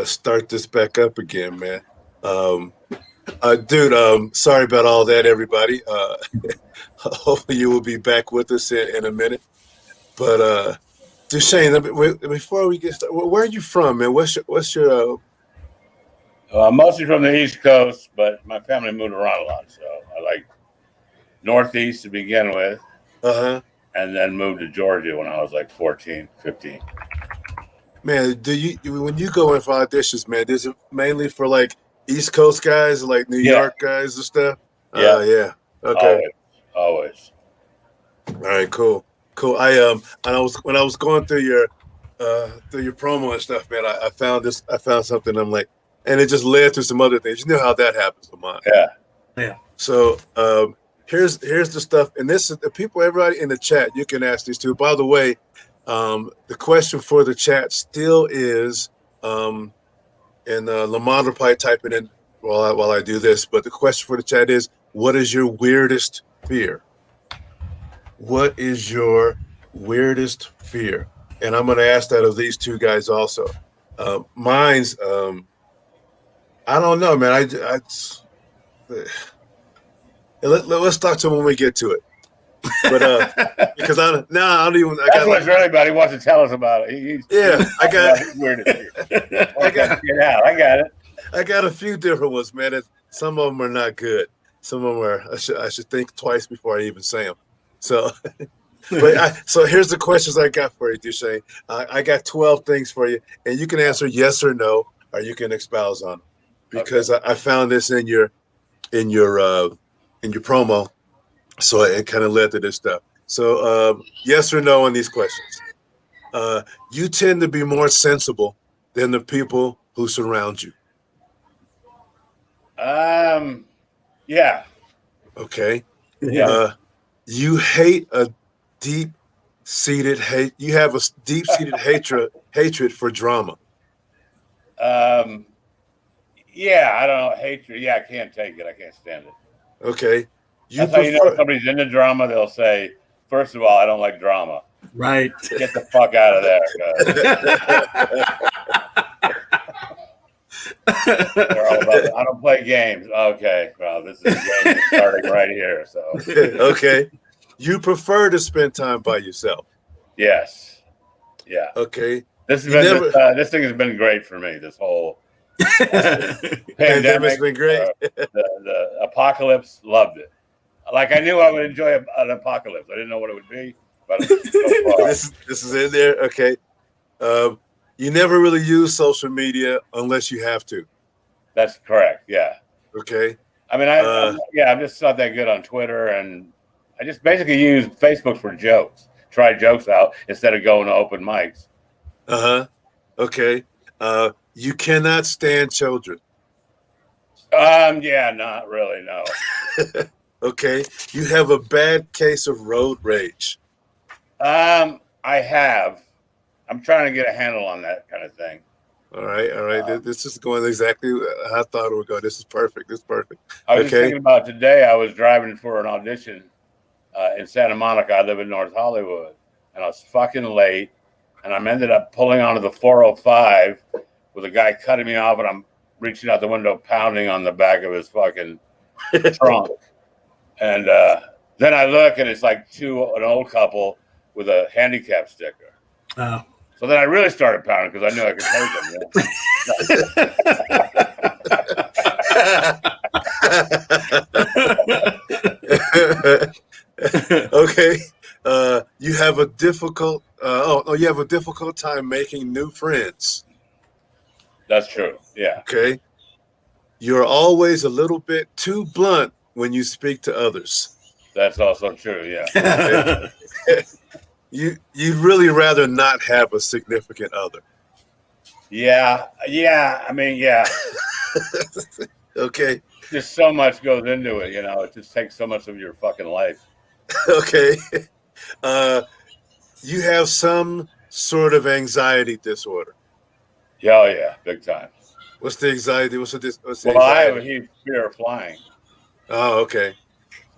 Start this back up again, man. Um, dude, sorry about all that, everybody. Hopefully you will be back with us in a minute. But Duchaine, before we get started, where are you from, man? What's your I'm mostly from the East Coast, but my family moved around a lot. So I like Northeast to begin with, uh-huh. and then moved to Georgia when I was like 14, 15. Man, do you when you go in for auditions, man, is it mainly for like East Coast guys, like New Yeah, York guys and stuff? yeah, Yeah. Okay. always, always. All right, cool. Cool. And I was when I was going through your promo and stuff, man, I found this I found something I'm like and it just led to some other things. You know how that happens, Lamont. Yeah. Yeah. So here's the stuff, and this is the people, everybody in the chat, you can ask these too. By the way, the question for the chat still is, and Lamont will probably type it in while I do this, but the question for the chat is, what is your weirdest fear? What is your weirdest fear? And I'm going to ask that of these two guys also. Mine's, I don't know, man. Let's talk to them when we get to it. But because I don't even. That's what everybody wants to tell us about it. I got. I got it out. I got it. I got a few different ones, man. Some of them are not good. Some of them are. I should think twice before I even say them. So, so here's the questions I got for you, Duchaine. I got 12 things for you, and you can answer yes or no, or you can expound on them. Because I found this in your promo, so it kind of led to this stuff. So yes or no on these questions. You tend to be more sensible than the people who surround you. Yeah. Okay. Yeah. You hate a deep-seated hate. You have a deep-seated hatred for drama. Yeah, I don't know. Hatred. Yeah, I can't take it. I can't stand it. Okay. That's how you know if somebody's into drama. They'll say, first of all, I don't like drama. Right. Get the fuck out of there. They're all about, I don't play games. Okay. Well, this is a game starting right here. So. Okay. You prefer to spend time by yourself. Yes. Yeah. Okay. This thing has been great for me. This whole pandemic's been great. The apocalypse, loved it. Like I knew I would enjoy an apocalypse. I didn't know what it would be, but this is in there. Okay. You never really use social media unless you have to. That's correct. Yeah. Okay. I mean, I'm just not that good on Twitter, and I just basically use Facebook for jokes. Try jokes out instead of going to open mics. Okay. You cannot stand children. Yeah, not really. No. Okay. You have a bad case of road rage. I have. I'm trying to get a handle on that kind of thing. All right. This is going exactly how I thought it would go. This is perfect. I was just thinking about today. I was driving for an audition in Santa Monica. I live in North Hollywood, and I was fucking late, and I ended up pulling onto the 405 with a guy cutting me off, and I'm reaching out the window, pounding on the back of his fucking trunk. And then I look, and it's like an old couple with a handicap sticker. Oh. So then I really started pounding because I knew I could take them. Okay. You have a difficult you have a difficult time making new friends. That's true. Yeah. Okay. You're always a little bit too blunt when you speak to others. That's also true. Yeah. Okay. You'd really rather not have a significant other. Yeah. I mean, yeah. Okay. Just so much goes into it, It just takes so much of your fucking life. Okay. You have some sort of anxiety disorder. Yeah, yeah, big time. What's the anxiety? What's the anxiety? I have a huge fear of flying. Oh, okay.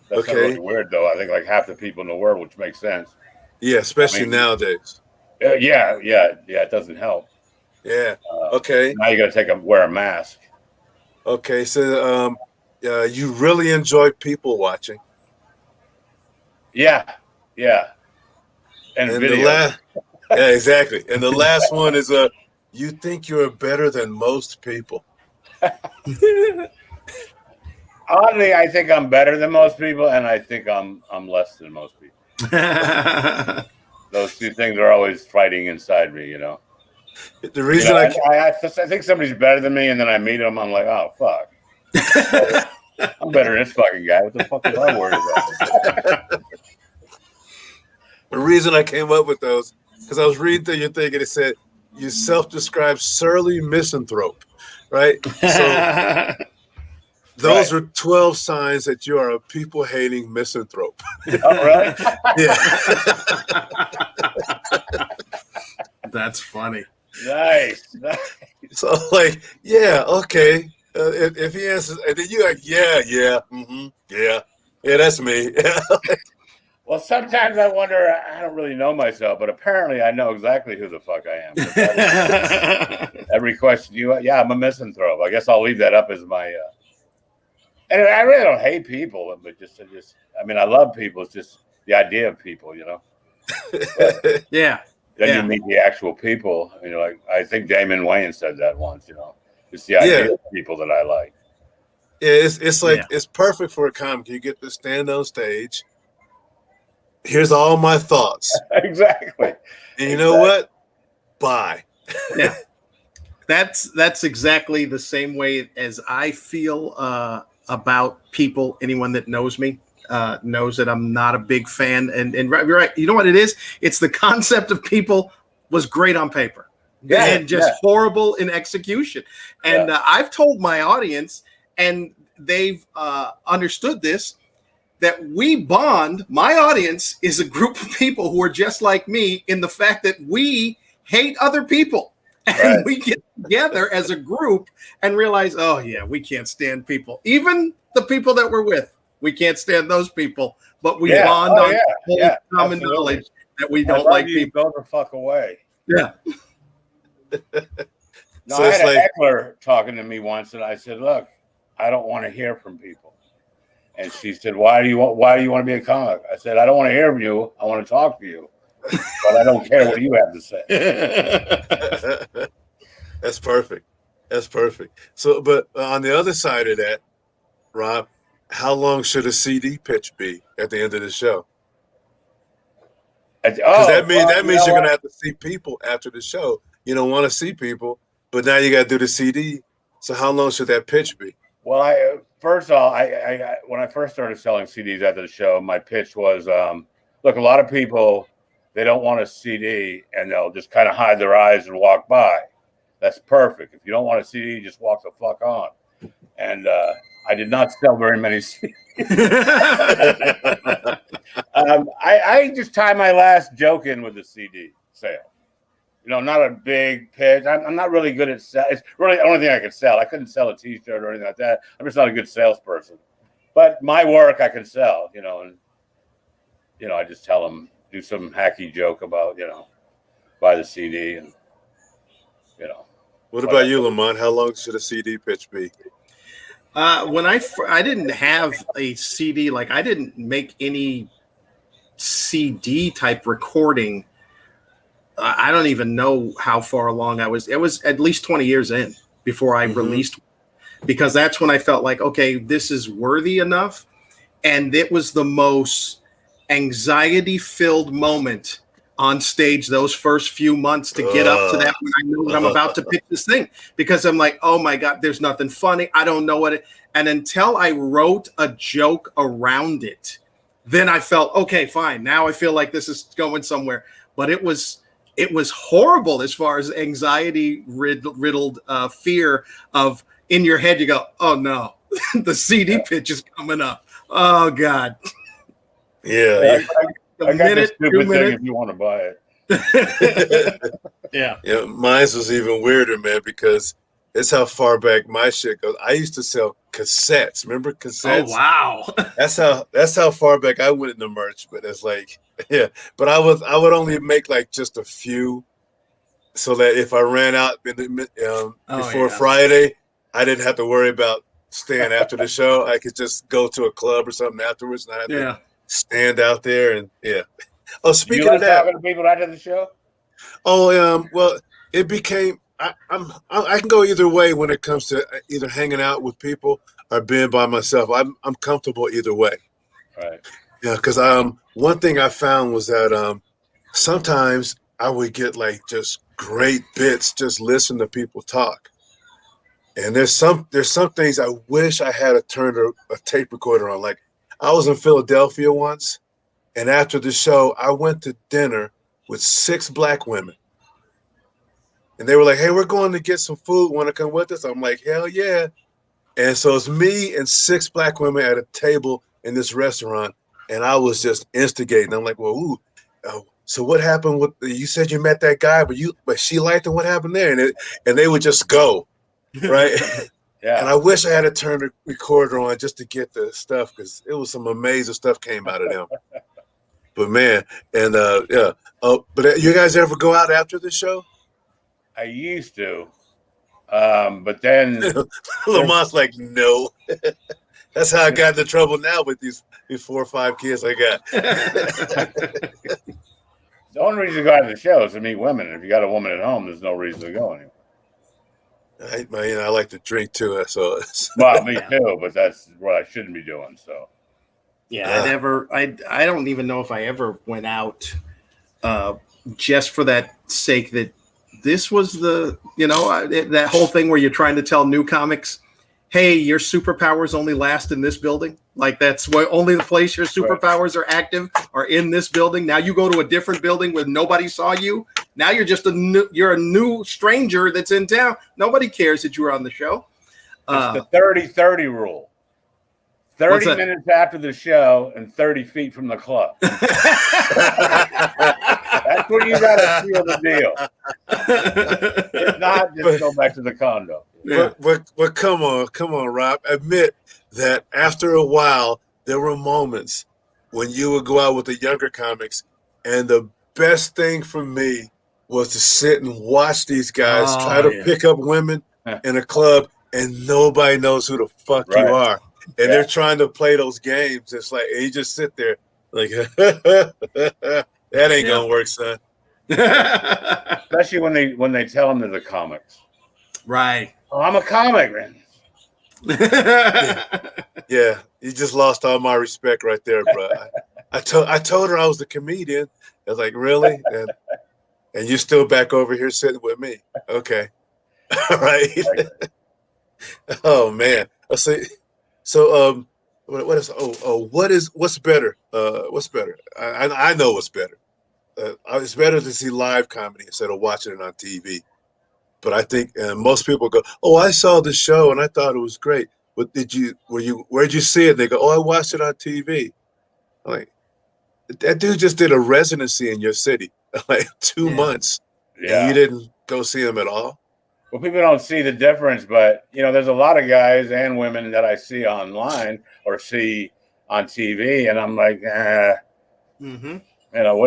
That's not really weird, though. I think like half the people in the world, which makes sense. Yeah, especially nowadays. Yeah, it doesn't help. Yeah. Okay. Now you got to wear a mask. Okay. So you really enjoy people watching. Yeah. Yeah. And And the video. last, yeah, exactly. And the last one is you think you're better than most people. Oddly, I think I'm better than most people, and I think I'm less than most people. Those two things are always fighting inside me, you know. The reason I think somebody's better than me, and then I meet them, I'm like, oh fuck, I'm better than this fucking guy. What the fuck was I worried about? the reason I came up with those because I was reading through your thing and it said you self-described surly misanthrope, right? So those are 12 signs that you are a people-hating misanthrope. Oh, really? Yeah. That's funny. Nice. So, like, yeah, okay. If he answers, and then you're like, yeah, that's me. Well, sometimes I wonder. I don't really know myself, but apparently I know exactly who the fuck I am. Every question I'm a misanthrope. I guess I'll leave that up as my. And I really don't hate people, but just I mean, I love people. It's just the idea of people, you know. But yeah. Then you meet the actual people, and you're like, I think Damon Wayans said that once, you know. It's the idea of people that I like. Yeah, it's like it's perfect for a comic. You get to stand on stage. Here's all my thoughts. Exactly. And you know what? Bye. Yeah. That's exactly the same way as I feel about people. Anyone that knows me knows that I'm not a big fan. And right, you know what it is? It's the concept of people was great on paper. And just horrible in execution. And I've told my audience, and they've understood this, that we bond. My audience is a group of people who are just like me in the fact that we hate other people. And we get together as a group and realize, oh, yeah, we can't stand people. Even the people that we're with, we can't stand those people. But we bond on common knowledge that we don't like people. Go the fuck away. Yeah. No, so I had a heckler talking to me once, and I said, "Look, I don't want to hear from people." And she said, "Why do you want to be a comic?" I said, "I don't want to hear from you. I want to talk to you, but I don't care what you have to say." That's perfect. That's perfect. So, but on the other side of that, Rob, how long should a CD pitch be at the end of the show? Because that means you're going to have to see people after the show. You don't want to see people, but now you got to do the CD. So how long should that pitch be? Well, first of all, I when I first started selling CDs after the show, my pitch was, look, a lot of people, they don't want a CD, and they'll just kind of hide their eyes and walk by. That's perfect. If you don't want a CD, just walk the fuck on. And I did not sell very many CDs. I just tie my last joke in with the CD sale. You know, not a big pitch. I'm not really good at sell. It's really the only thing I can sell. I couldn't sell a T-shirt or anything like that. I'm just not a good salesperson. But my work I can sell, you know, and you know, I just tell them, do some hacky joke about, you know, buy the CD, and you know. What about you, Lamont? How long should a CD pitch be? When I didn't have a CD, like I didn't make any CD type recording. I don't even know how far along I was. It was at least 20 years in before I released, because that's when I felt like, okay, this is worthy enough. And it was the most anxiety-filled moment on stage those first few months to get up to that when I know that I'm about to pitch this thing, because I'm like, oh my God, there's nothing funny. I don't know what it, and until I wrote a joke around it, then I felt, okay, fine. Now I feel like this is going somewhere. But it was horrible as far as anxiety riddled fear of, in your head, you go, oh no, the CD pitch is coming up. Oh God. Yeah. I got this stupid thing if you want to buy it. Yeah. Yeah. Mine was even weirder, man, because it's how far back my shit goes. I used to sell cassettes. Remember cassettes? Oh wow. That's how far back I went in the merch. But it's like, yeah. But I would only make like just a few so that if I ran out before Friday, I didn't have to worry about staying after the show. I could just go to a club or something afterwards, and I had to stand out there. And Oh, Do you speaking of like that, talking to people after the show? well, it became. I can go either way when it comes to either hanging out with people or being by myself. I'm comfortable either way. Right. Yeah, because one thing I found was that sometimes I would get like just great bits just listen to people talk. And there's some things I wish I had turned a tape recorder on. Like I was in Philadelphia once, and after the show, I went to dinner with 6 black women. And they were like, "Hey, we're going to get some food. Want to come with us?" I'm like, "Hell yeah." And so it's me and 6 black women at a table in this restaurant. And I was just instigating. I'm like, "Well, so what happened with you said you met that guy, but she liked him. What happened there?" And they would just go, right? Yeah. And I wish I had to turn the recorder on just to get the stuff, because it was some amazing stuff came out of them. But man, and yeah. But you guys ever go out after the show? I used to, but then Lamont's like, no. That's how I got into trouble now with these 4 or 5 kids I got. the only reason to go out to the show is to meet women. And if you got a woman at home, there's no reason to go anywhere. I like to drink too, so Well, me too, but that's what I shouldn't be doing. So yeah, I don't even know if I ever went out just for that sake that this was that whole thing where you're trying to tell new comics, hey, your superpowers only last in this building. Like that's only the place your superpowers are active are in this building. Now you go to a different building where nobody saw you. Now you're just you're a new stranger that's in town. Nobody cares that you were on the show. It's the 30-30 rule. 30 minutes after the show and 30 feet from the club. That's when you got to seal the deal. If not, just go back to the condo. But come on, Rob. Admit that after a while, there were moments when you would go out with the younger comics, and the best thing for me was to sit and watch these guys try to pick up women in a club, and nobody knows who the fuck you are. And they're trying to play those games. It's like, and you just sit there like, that ain't gonna work, son. Especially when they tell them they're the comics. Right. Oh, I'm a comic, man. Yeah, you just lost all my respect right there, bro. I told her I was the comedian. I was like, really? And you're still back over here sitting with me. Okay. All right. Oh man. Let's see. So what's better? What's better? I know what's better. It's better to see live comedy instead of watching it on TV. But I think most people go, "Oh, I saw the show and I thought it was great." But where'd you see it? They go, "Oh, I watched it on TV." I'm like, that dude just did a residency in your city, like 2 months, and you didn't go see him at all. Well, people don't see the difference, but there's a lot of guys and women that I see online or see on TV, and I'm like, what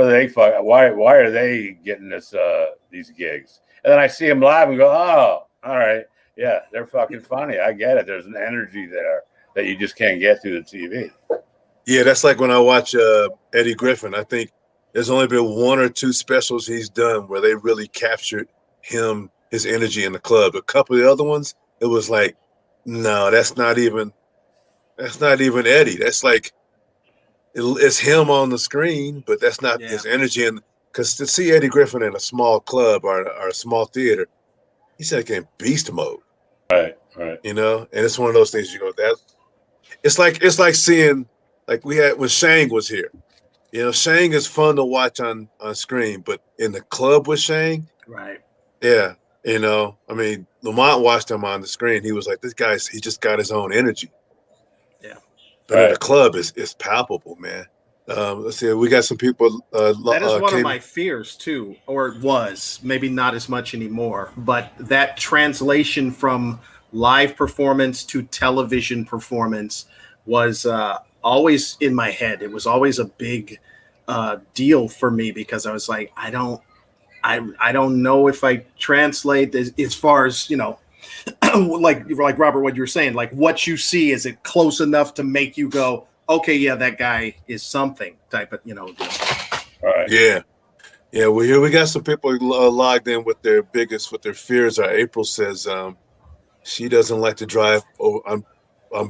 are they? Why are they getting these gigs? And then I see them live and go, oh, all right, yeah, they're fucking funny. I get it. There's an energy there that you just can't get through the TV. Yeah, that's like when I watch Eddie Griffin. I think there's only been 1 or 2 specials he's done where they really captured his energy in the club. A couple of the other ones, it was like, no, that's not even Eddie. That's like, it's him on the screen, but that's not his energy. And because to see Eddie Griffin in a small club or a small theater, he's like in beast mode. Right. And it's one of those things you go, it's like seeing, like we had when Shang was here. Shang is fun to watch on screen, but in the club with Shang, right? Yeah, I mean, Lamont watched him on the screen. He was like, he just got his own energy. Yeah, but in the club, it's palpable, man. Let's see, we got some people. That is one of my fears too, or it was maybe not as much anymore. But that translation from live performance to television performance was always in my head. It was always a big deal for me because I was like, I don't I don't know if I translate as far as, you know, like Robert, what you were saying, like what you see, is it close enough to make you go, okay, yeah, that guy is something type of, you know. Right. Yeah. Yeah. Well, here we got some people logged in with their fears are. April says she doesn't like to drive on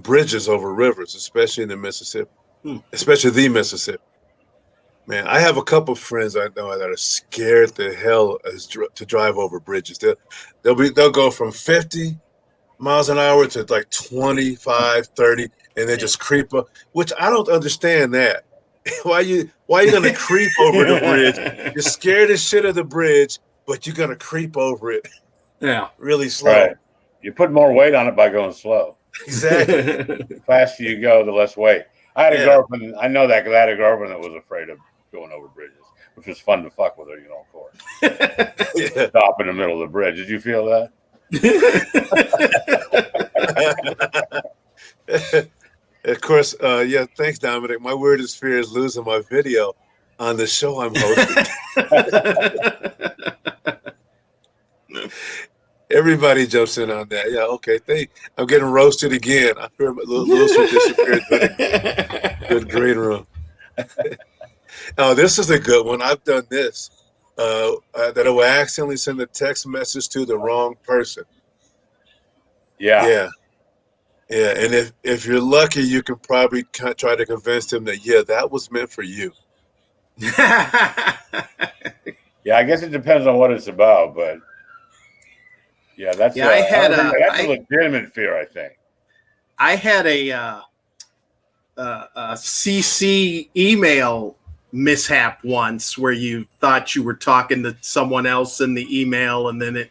bridges over rivers, especially in the Mississippi, especially the Mississippi. Man, I have a couple of friends I know that are scared the hell to drive over bridges. They'll go from 50 miles an hour to like 25, 30, and they just creep up, which I don't understand that. Why you gonna creep over the bridge? You're scared as shit of the bridge, but you're gonna creep over it. Yeah. Really slow. Right. You put more weight on it by going slow. Exactly. The faster you go, the less weight. I had a girlfriend. I know that because I had a girlfriend that was afraid of going over bridges, which was fun to fuck with her, you know, of course. Yeah. Stop in the middle of the bridge. Did you feel that? Of course, yeah, thanks, Dominic. My weirdest fear is losing my video on the show I'm hosting. Everybody jumps in on that. Yeah, okay. I'm getting roasted again. I heard Lucy disappeared. Good green room. Oh, this is a good one. I've done this. That I will accidentally send a text message to the wrong person. Yeah. And if you're lucky, you can probably try to convince them that that was meant for you. Yeah, I guess it depends on what it's about, but yeah, that's a legitimate fear, I think. I had a CC email mishap once where you thought you were talking to someone else in the email, and then it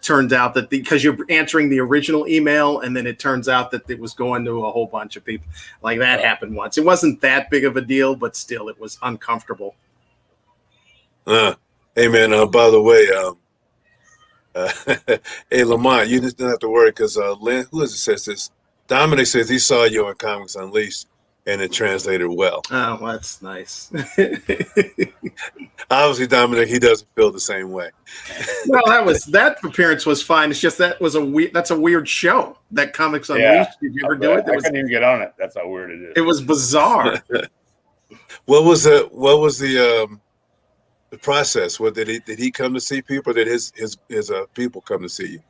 turns out that because you're answering the original email, and then it turns out that it was going to a whole bunch of people. Like that happened once. It wasn't that big of a deal, but still, it was uncomfortable. Hey man, by the way, hey Lamont, you just don't have to worry because Lynn, who is it says this? Dominic says he saw you on Comics Unleashed and it translated well. Oh, well, that's nice. Obviously, Dominic, he doesn't feel the same way. Well, that appearance was fine. It's just that's a weird show. That Comics Unleashed. Did you ever do it? I couldn't even get on it. That's how weird it is. It was bizarre. What was the process? What did he come to see people, or did his people come to see you?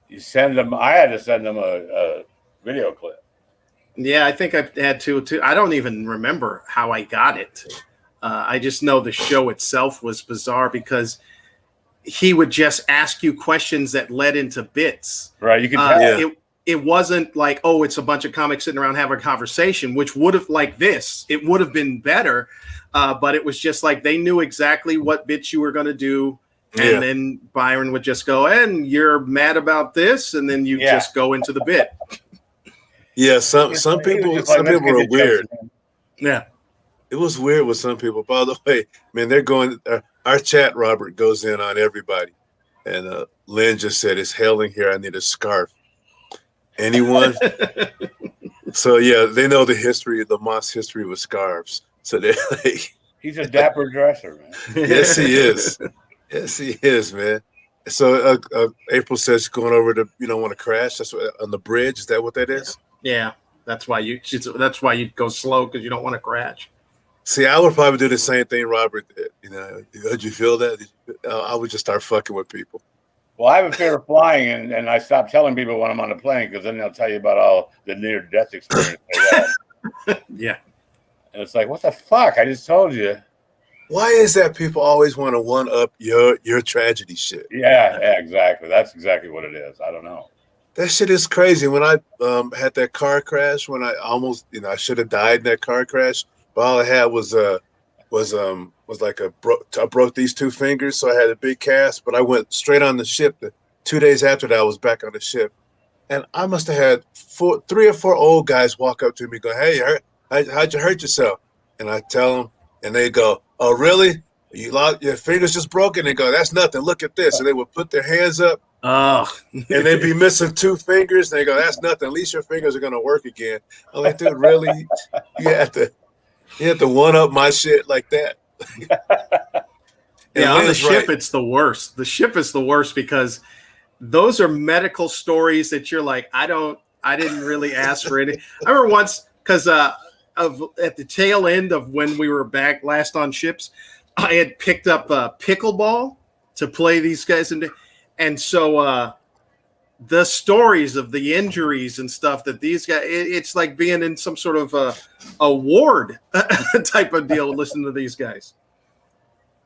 You send them. I had to send them a video clip. Yeah, I think I had to too. I don't even remember how I got it. I just know the show itself was bizarre because he would just ask you questions that led into bits. Right, you can tell. It wasn't like, oh, it's a bunch of comics sitting around having a conversation, which would have like this. It would have been better, but it was just like they knew exactly what bits you were going to do. And then Byron would just go, and you're mad about this, and then you just go into the bit. Yeah, some people are weird. Yeah. It was weird with some people. By the way, man, they're going. Our chat, Robert, goes in on everybody, and Lynn just said, "It's hailing here. I need a scarf." Anyone? So yeah, they know the history, the Moss history with scarves. So they're like, he's a dapper dresser, man. Yes, he is. Yes, he is, man. So April says going over to want to crash. That's what, on the bridge. Is that what that is? Yeah, that's why you go slow because you don't want to crash. See, I would probably do the same thing, Robert. Did you feel that? I would just start fucking with people. Well, I have a fear of flying, and I stop telling people when I'm on the plane because then they'll tell you about all the near-death experience they had. Yeah. And it's like, what the fuck? I just told you. Why is that people always want to one-up your tragedy shit? Yeah, exactly. That's exactly what it is. I don't know. That shit is crazy. When I had that car crash, when I almost, I should have died in that car crash, but all I had was like I broke these two fingers, so I had a big cast, but I went straight on the ship. 2 days after that, I was back on the ship, and I must have had 3 or 4 old guys walk up to me, go, "Hey, how'd you hurt yourself?" And I tell them, and they go, "Oh, really? Your fingers just broken?" They go, "That's nothing. Look at this." And they would put their hands up. Oh, and they'd be missing 2 fingers. And they go, "That's nothing. At least your fingers are gonna work again." I'm like, dude, really? You have to one up my shit like that? And on the ship, right. it's the worst. The ship is the worst because those are medical stories that you're like, I didn't really ask for any. I remember once because at the tail end of when we were back last on ships, I had picked up pickleball to play these guys, and so the stories of the injuries and stuff that these guys, it's like being in some sort of a ward type of deal. Listen to these guys.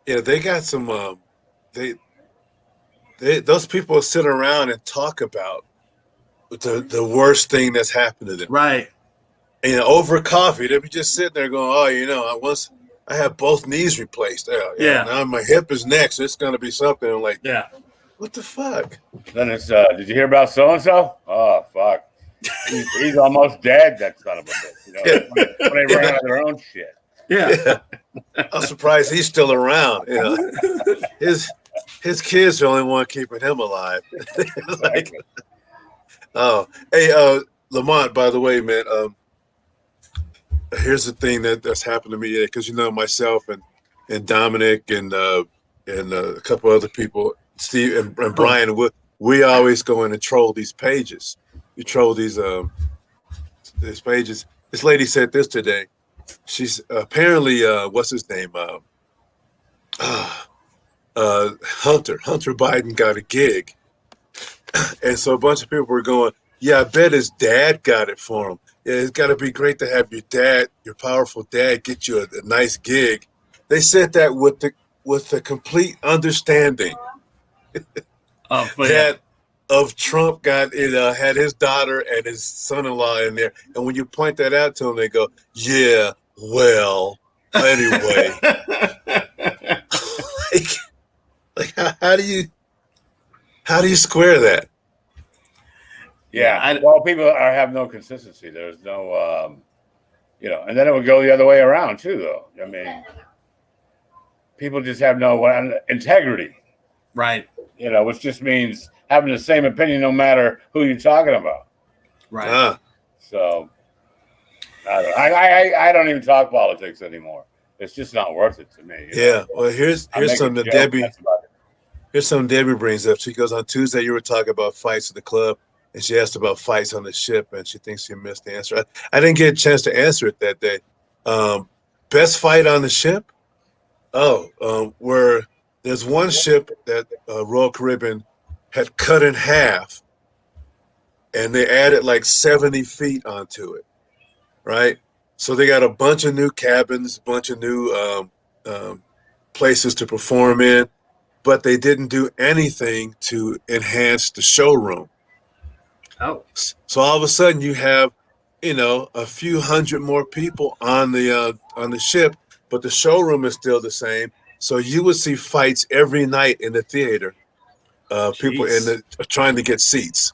Yeah, they got some. Those people sit around and talk about the worst thing that's happened to them. Right. And over coffee, they'd be just sitting there going, "Oh, I had both knees replaced. Yeah. Now my hip is next. It's going to be something." I'm like, yeah. What the fuck? Then it's, did you hear about so-and-so? Oh, fuck. He's almost dead, that son of a bitch. You know, when they run out of their own shit. Yeah. I'm surprised he's still around. You know, his kids are the only one keeping him alive. Like, oh, hey, Lamont, by the way, man, here's the thing that's happened to me, because myself and Dominic and a couple other people, Steve and Brian, we always go in and troll these pages. We troll these pages. This lady said this today. She's apparently what's his name? Hunter Biden got a gig, and so a bunch of people were going, "Yeah, I bet his dad got it for him. Yeah, it's got to be great to have your powerful dad, get you a nice gig." They said that with the complete understanding that of Trump had his daughter and his son-in-law in there, and when you point that out to them, they go, "Yeah, well, anyway." like how do you square that? Yeah, well, people have no consistency. There's no, and then it would go the other way around too, though. I mean, people just have no integrity, right? Which just means having the same opinion no matter who you're talking about, right? So, I don't even talk politics anymore. It's just not worth it to me. Yeah. Well, here's something that Debbie brings up. She goes, on Tuesday you were talking about fights at the club, and she asked about fights on the ship, and she thinks you missed the answer. I didn't get a chance to answer it that day. Best fight on the ship? Where there's one ship that Royal Caribbean had cut in half, and they added like 70 feet onto it, right? So they got a bunch of new cabins, a bunch of new places to perform in, but they didn't do anything to enhance the showroom. Oh. So all of a sudden you have, a few hundred more people on the ship, but the showroom is still the same. So you would see fights every night in the theater. People trying to get seats.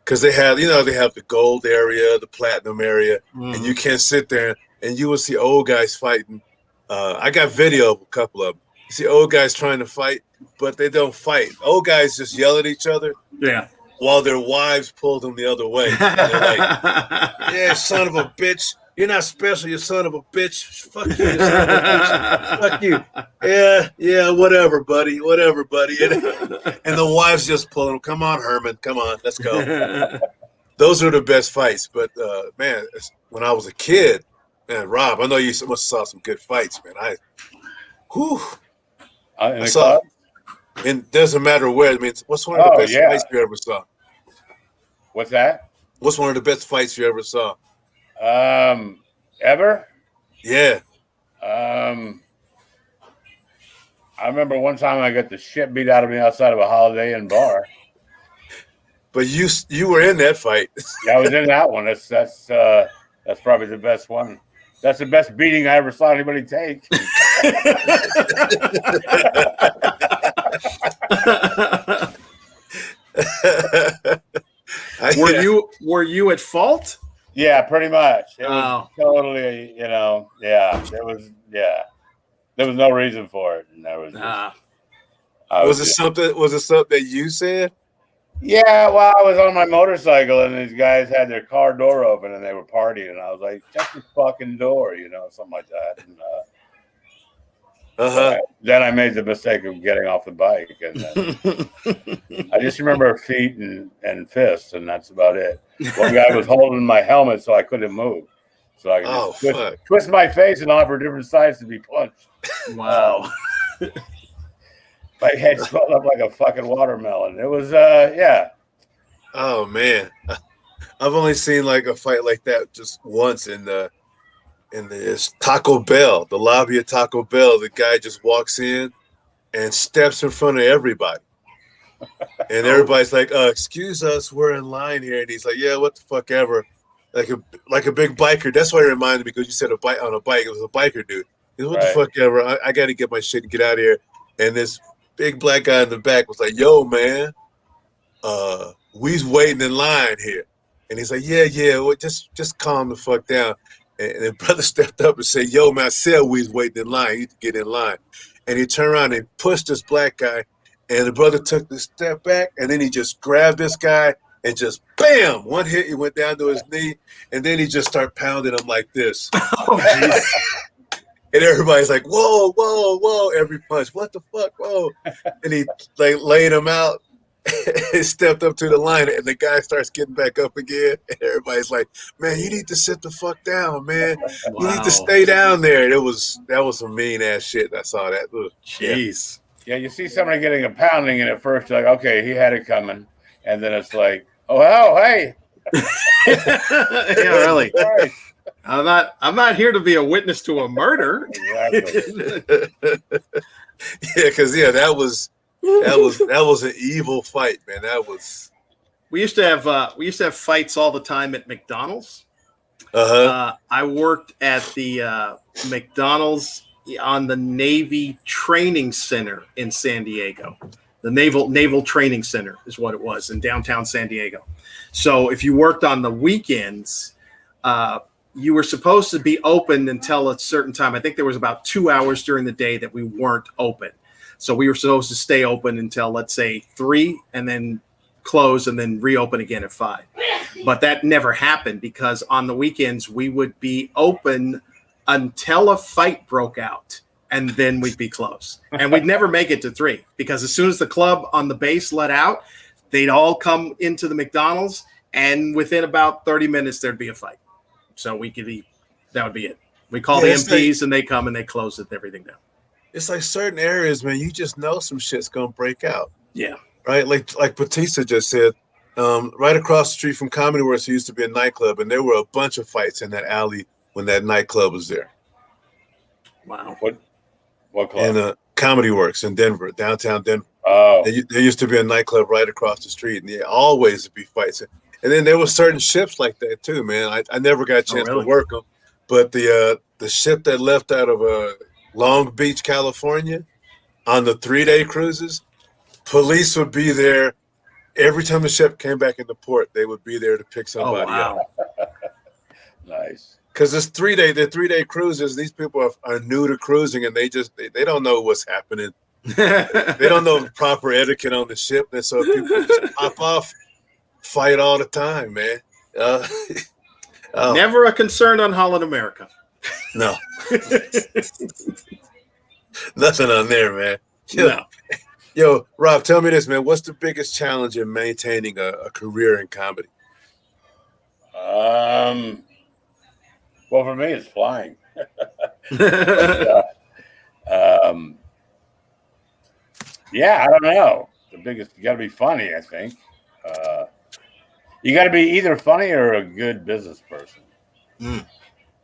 Because they have the gold area, the platinum area, and you can't sit there, and you will see old guys fighting. I got video of a couple of them. You see old guys trying to fight, but they don't fight. Old guys just yell at each other. Yeah. While their wives pull them the other way. And they're like, "Yeah, son of a bitch. You're not special, you son of a bitch. Fuck you, you son of a bitch. Fuck you. Yeah, whatever, buddy. And the wives just pull them. Come on, Herman. Come on, let's go." Those are the best fights. But, man, when I was a kid, man, Rob, I know you must have saw some good fights, man. I saw. And it doesn't matter where. I mean, what's one of the best fights you ever saw? What's that? What's one of the best fights you ever saw? Ever? Yeah. I remember one time I got the shit beat out of me outside of a Holiday Inn bar. But you were in that fight. Yeah, I was in that one. That's probably the best one. That's the best beating I ever saw anybody take. Were you at fault? Yeah, pretty much. It was totally, there was no reason for it, and there was. Was it something that you said? Yeah, well, I was on my motorcycle, and these guys had their car door open, and they were partying, and I was like, "Shut the fucking door," something like that. And Then I made the mistake of getting off the bike, and then I just remember feet and fists, and that's about it. One guy was holding my helmet so I couldn't move, so I could just twist my face and offer different sides to be punched. Wow. My head swelled up like a fucking watermelon. It was yeah. Oh man, I've only seen like a fight like that just once in the Taco Bell, the lobby of Taco Bell. The guy just walks in and steps in front of everybody, and everybody's like, "Excuse us, we're in line here." And he's like, "Yeah, what the fuck ever," like a big biker. That's why it reminded me, because you said on a bike. It was a biker dude. He said, "What the fuck ever? I got to get my shit and get out of here." And this big black guy in the back was like, "Yo, man, we's waiting in line here." And he's like, yeah, well, just calm the fuck down. And the brother stepped up and said, "Yo, man, I said we's waiting in line. You need to get in line." And he turned around and pushed this black guy. And the brother took the step back, and then he just grabbed this guy and just, bam, one hit, he went down to his knee. And then he just started pounding him like this. And everybody's like, whoa, whoa, whoa, every punch. What the fuck, whoa? And he like laid him out. He stepped up to the line, and the guy starts getting back up again. And everybody's like, "Man, you need to sit the fuck down, man. You need to stay down there." And that was some mean ass shit. I saw that. Ugh. Jeez. Yeah, you see somebody getting a pounding, and at first you're like, okay, he had it coming, and then it's like, oh, hey. Yeah, really. I'm not here to be a witness to a murder. Exactly. Yeah, because that was an evil fight, man. We used to have fights all the time at McDonald's. I worked at the McDonald's on the Navy Training Center in San Diego. The Naval Training Center is what it was in downtown San Diego. So if you worked on the weekends, you were supposed to be open until a certain time. I think there was about 2 hours during the day that we weren't open. So we were supposed to stay open until, let's say, 3, and then close and then reopen again at 5. But that never happened, because on the weekends we would be open until a fight broke out, and then we'd be closed. And we'd never make it to 3, because as soon as the club on the base let out, they'd all come into the McDonald's, and within about 30 minutes there'd be a fight. So we could eat. That would be it. We call the MPs, and they come and they close everything down. It's like certain areas, man, you just know some shit's gonna break out. Yeah. Right? Like Batista just said, right across the street from Comedy Works, there used to be a nightclub, and there were a bunch of fights in that alley when that nightclub was there. Wow. What club? In Comedy Works in Denver, downtown Denver. Oh. There used to be a nightclub right across the street, and there always would be fights. And then there were certain ships like that too, man. I never got a chance to work them, but the ship that left out of Long Beach, California, on the 3-day cruises, police would be there every time the ship came back into port. They would be there to pick somebody up. Nice. Because it's 3-day cruises. These people are new to cruising, and they don't know what's happening. They don't know the proper etiquette on the ship, and so people just pop off, fight all the time, man. Never a concern on Holland America. No. Nothing on there, man. Yo, Rob, tell me this, man. What's the biggest challenge in maintaining a career in comedy? Well, for me, it's flying. Yeah, I don't know. The biggest, you got to be funny, I think. You got to be either funny or a good business person.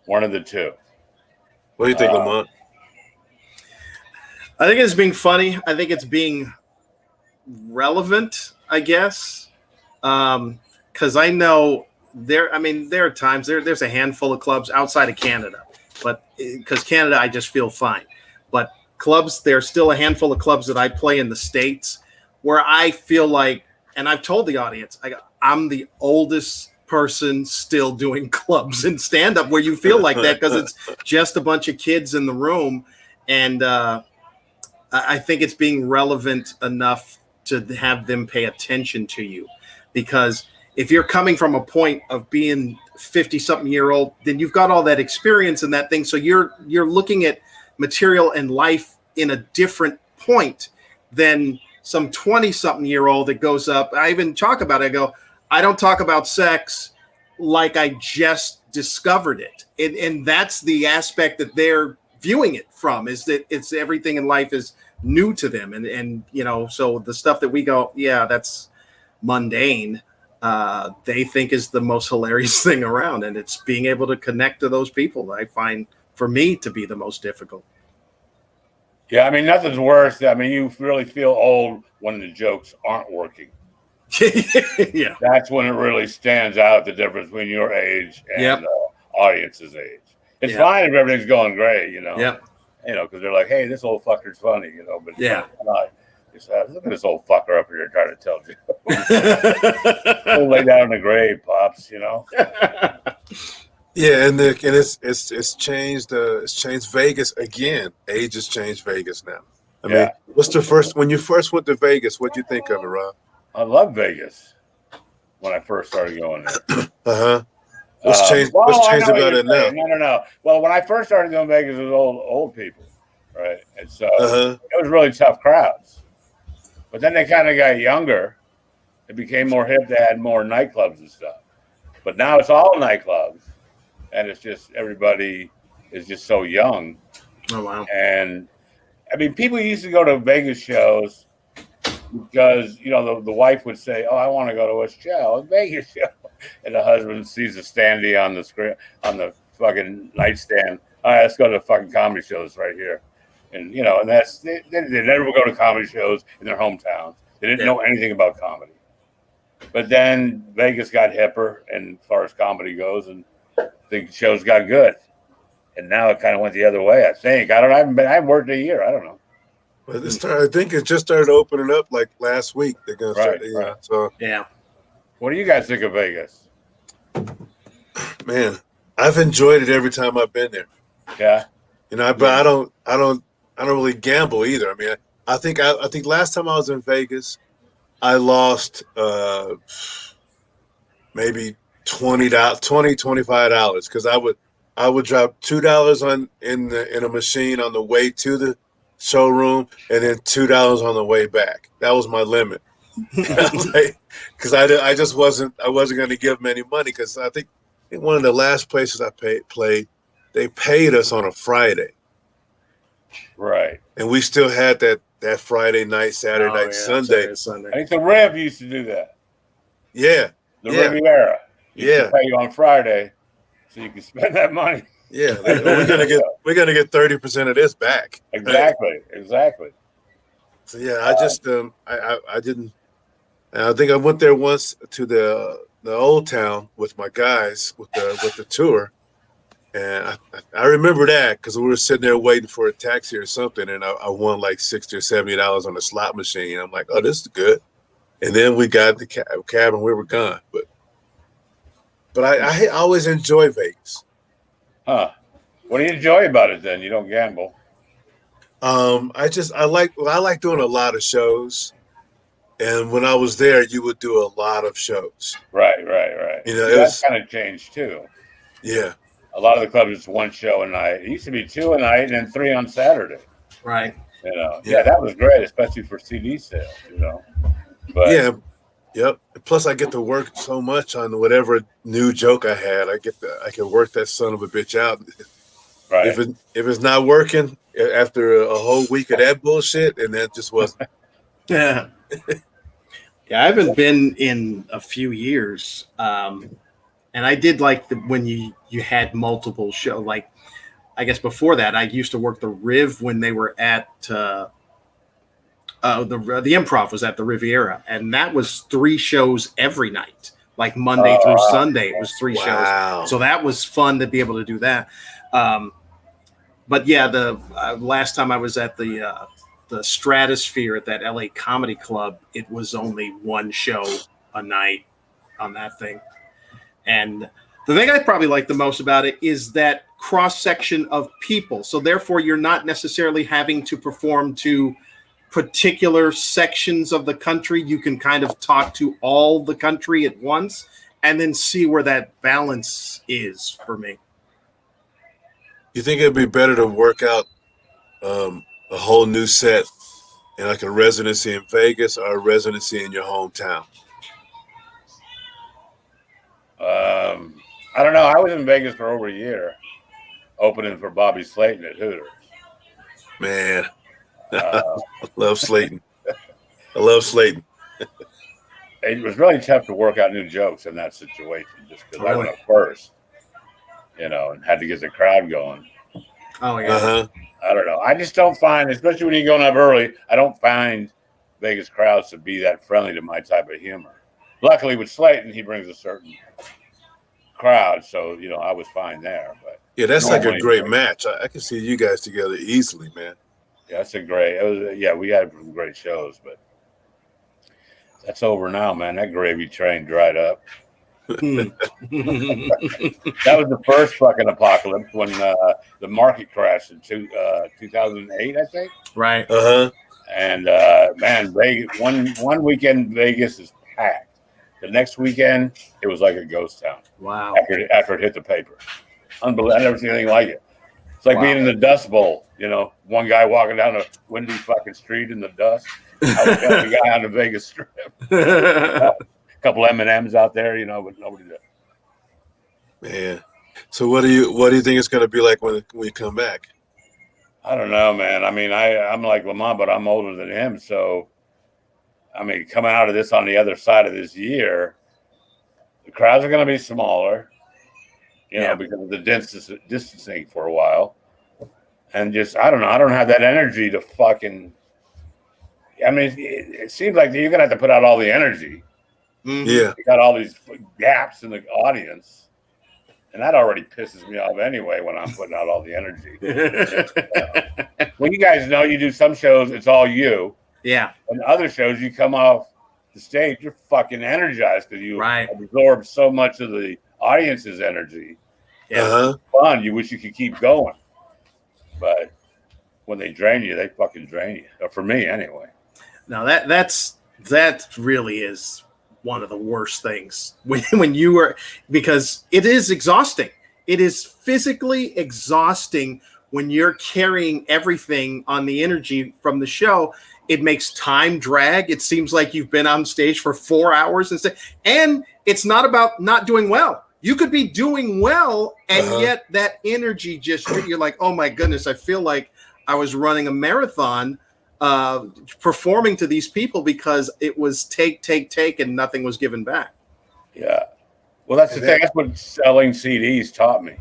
One of the two. What do you think, Lamont? I think it's being funny. I think it's being relevant, I guess. Because I know there are times there's a handful of clubs outside of Canada, but because Canada, I just feel fine. But clubs, there's still a handful of clubs that I play in the States where I feel like, and I've told the audience, I'm the oldest person still doing clubs and stand-up, where you feel like that because it's just a bunch of kids in the room. And I think it's being relevant enough to have them pay attention to you, because if you're coming from a point of being 50-something year old, then you've got all that experience and that thing. So you're looking at material and life in a different point than some 20-something-year-old that goes up. I even talk about it. I go, I don't talk about sex like I just discovered it. And that's the aspect that they're viewing it from, is that it's everything in life is new to them. And so the stuff that we go, yeah, that's mundane, they think is the most hilarious thing around. And it's being able to connect to those people that I find, for me, to be the most difficult. Yeah, I mean, nothing's worse. I mean, you really feel old when the jokes aren't working. Yeah. That's when it really stands out, the difference between your age and audience's age. It's fine if everything's going great, Yep. Because they're like, hey, this old fucker's funny, but yeah. It's look at this old fucker up here trying to tell you. Go lay down in the grave, pops, Yeah, and it's changed. It's changed Vegas again. Age has changed Vegas now. I mean, when you first went to Vegas? What'd you think of it, Rob? I love Vegas when I first started going there. What's changed about it now? No. Well, when I first started doing Vegas, it was old people, right? And so it was really tough crowds. But then they kind of got younger. It became more hip. They had more nightclubs and stuff. But now it's all nightclubs. And it's just, everybody is just so young. Oh, wow. And, I mean, people used to go to Vegas shows because, the wife would say, oh, I want to go to a Vegas show. And the husband sees a standee on the screen, on the fucking nightstand. All right, let's go to the fucking comedy shows right here. And, and that's, they never go to comedy shows in their hometowns. They didn't know anything about comedy. But then Vegas got hipper, and as far as comedy goes, and the shows got good. And now it kind of went the other way, I think. I haven't worked a year. I don't know. Well, I think it just started opening up like last week. They're going to start. Right. So yeah. What do you guys think of Vegas? Man, I've enjoyed it every time I've been there. Yeah. But I don't really gamble either. I mean, I think last time I was in Vegas, I lost maybe $25 because I would drop $2 in a machine on the way to the showroom and then $2 on the way back. That was my limit. Because I just wasn't going to give them any money, because I think one of the last places I played, they paid us on a Friday. Right. And we still had that Friday night, Saturday night, Sunday. I think the Rev used to do that. Yeah. The Riviera. Used to pay you on Friday so you can spend that money. Yeah. We're gonna get 30% of this back. Exactly. So yeah, I just I didn't. I think I went there once to the old town with my guys with the tour, and I remember that because we were sitting there waiting for a taxi or something, and I won like $60 or $70 on the slot machine. I'm like, oh, this is good. And then we got the cab and we were gone. But I always enjoy Vegas. Huh? What do you enjoy about it then? You don't gamble. I like doing a lot of shows. And when I was there, you would do a lot of shows. Right. That's kind of changed too. Yeah. A lot of the clubs, it's one show a night. It used to be 2 a night and then 3 on Saturday. Right. Yeah, that was great, especially for CD sales, But yeah. Yep. Plus, I get to work so much on whatever new joke I had. I can work that son of a bitch out. Right. If it's not working after a whole week of that bullshit, and that just wasn't. Yeah. Yeah, I haven't been in a few years, and I did like when you had multiple shows. Like, I guess before that, I used to work the Riv when they were at the Improv was at the Riviera, and that was 3 shows every night, like Monday through Sunday. It was 3 shows, so that was fun to be able to do that. But yeah, the last time I was at the Stratosphere at that LA Comedy Club, it was only 1 show a night on that thing. And the thing I probably like the most about it is that cross section of people. So therefore, you're not necessarily having to perform to particular sections of the country. You can kind of talk to all the country at once and then see where that balance is for me. You think it'd be better to work out a whole new set and like a residency in Vegas or a residency in your hometown? I don't know. I was in Vegas for over a year, opening for Bobby Slayton at Hooters. Man, I love Slayton. I love Slayton. It was really tough to work out new jokes in that situation, just because I went up first, and had to get the crowd going. Oh yeah. I don't know. I just don't find, especially when you're going up early, I don't find Vegas crowds to be that friendly to my type of humor. Luckily, with Slayton, he brings a certain crowd, so I was fine there. But yeah, that's like a great match. I can see you guys together easily, man. Yeah, that's a great. We had some great shows, but that's over now, man. That gravy train dried up. That was the first fucking apocalypse when the market crashed in 2008, I think. Right. And man, Vegas, one weekend Vegas is packed. The next weekend, it was like a ghost town. Wow. After it hit the paper. Unbelievable. I never seen anything like it. It's like being in the Dust Bowl, one guy walking down a windy fucking street in the dust. I was the guy on the Vegas Strip. A couple M&Ms out there, but nobody did. Man. So what do you think it's going to be like when you come back? I don't know, man. I mean, I'm like Lamont, but I'm older than him. So, I mean, coming out of this on the other side of this year, the crowds are going to be smaller, because of the distancing for a while. And just, I don't know. I don't have that energy to fucking, I mean, it seems like you're going to have to put out all the energy. Mm-hmm. Yeah. You got all these gaps in the audience. And that already pisses me off anyway when I'm putting out all the energy. Well, you guys know you do some shows, it's all you. Yeah. And other shows, you come off the stage, you're fucking energized because you absorb so much of the audience's energy. Yeah. It's fun. You wish you could keep going. But when they drain you, they fucking drain you. For me, anyway. Now, that really is one of the worst things when you are, because it is exhausting. It is physically exhausting when you're carrying everything on the energy from the show. It makes time drag. It seems like you've been on stage for 4 hours instead. And it's not about not doing well. You could be doing well, and yet that energy just, you're like, oh my goodness, I feel like I was running a marathon performing to these people because it was take, and nothing was given back. Yeah. Well, that's the thing. That's what selling CDs taught me.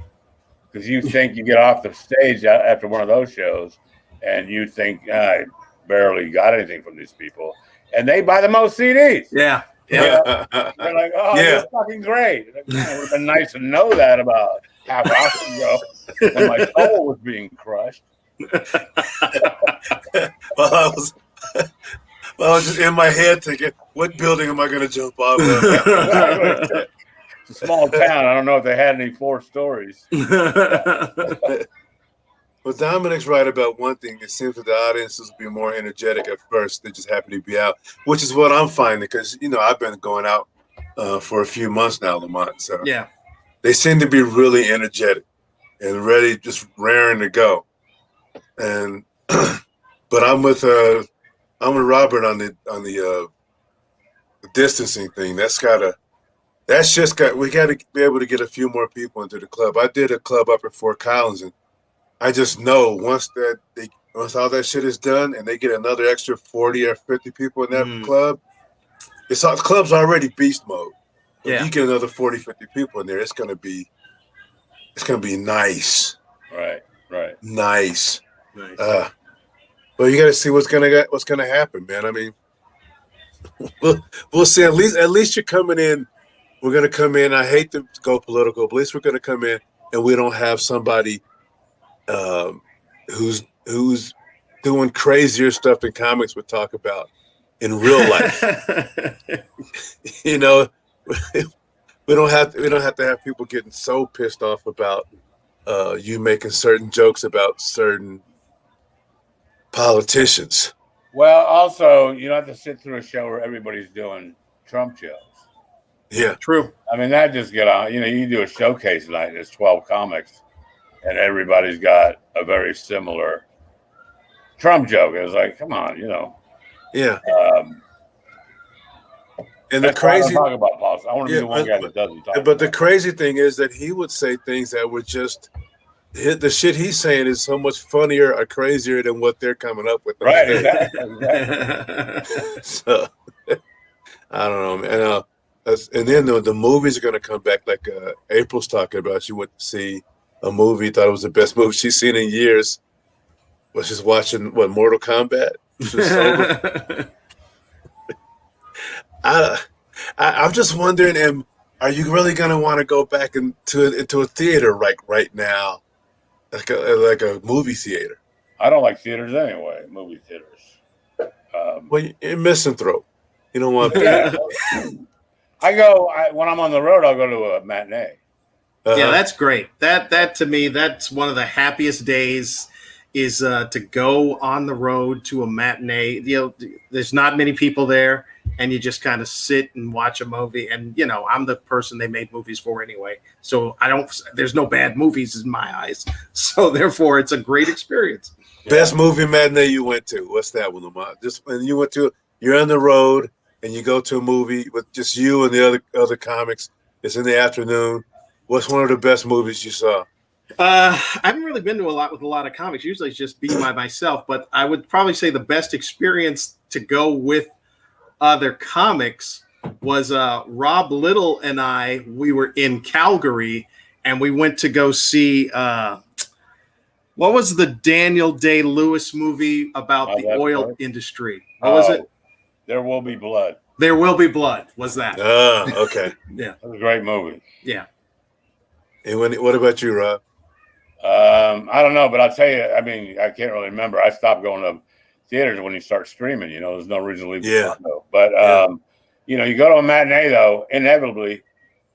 Because you think you get off the stage after one of those shows and you think, I barely got anything from these people. And they buy the most CDs. Yeah. Yeah. They're like, oh, you're fucking great. It would have been nice to know that about half an hour ago when my soul was being crushed. Well, I was just in my head thinking, what building am I going to jump off of? It's a small town. I don't know if they had any 4 stories. Well, Dominic's right about one thing. It seems that the audiences will be more energetic at first. They're just happy to be out, which is what I'm finding because, I've been going out for a few months now, Lamont. So yeah, they seem to be really energetic and ready, just raring to go. And but I'm with Robert on the distancing thing. We got to be able to get a few more people into the club. I did a club up at Fort Collins, and I just know once all that shit is done and they get another extra 40 or 50 people in that club, the club's already beast mode. If you get another 40, 50 people in there, it's gonna be nice. Right. Nice. But you got to see what's gonna happen, man. I mean, we'll see. At least you're coming in. We're gonna come in. I hate to go political, but at least we're gonna come in and we don't have somebody who's doing crazier stuff than comics would talk about in real life. We don't have to have people getting so pissed off about you making certain jokes about certain politicians. Well, also, you don't have to sit through a show where everybody's doing Trump jokes. Yeah, true. I mean, that just get on. You do a showcase night, and there's 12 comics, and everybody's got a very similar Trump joke. It was like, come on, you know. Yeah. And the That's why I don't crazy, talk about politics. I want to be the one guy that doesn't talk. But the crazy thing is that he would say things that were just the shit he's saying is so much funnier or crazier than what they're coming up with. Right, exactly. So I don't know, man. And then the movies are going to come back, like April's talking about. She went to see a movie, thought it was the best movie she's seen in years. Was just watching Mortal Kombat. She was sober. I'm just wondering, are you really going to want to go back into a theater right now, like a movie theater? I don't like theaters anyway. Movie theaters. Well, you're misanthrope. You don't want. Yeah. when I'm on the road, I'll go to a matinee. Yeah, that's great. That to me, that's one of the happiest days. Is to go on the road to a matinee. You know, there's not many people there, and you just kind of sit and watch a movie. And you know, I'm the person they made movies for anyway, so there's no bad movies in my eyes. So therefore, it's a great experience. Best movie matinee you went to? What's that one, Lamont? Just when you you're on the road and you go to a movie with just you and the other comics. It's in the afternoon. What's one of the best movies you saw? I haven't really been to a lot of comics. Usually it's just being by myself, but I would probably say the best experience to go with other comics was Rob Little and we were in Calgary and we went to go see what was the Daniel Day-Lewis movie about the oil industry? What was it? There Will Be Blood. There Will Be Blood was that. Okay. Yeah. It was a great movie. Yeah. And what about you, Rob? I don't know, but I'll tell you, I mean, I can't really remember. I stopped going to theaters when you start streaming, you know, there's no reason to leave the condo. But, you know, you go to a matinee, though, inevitably,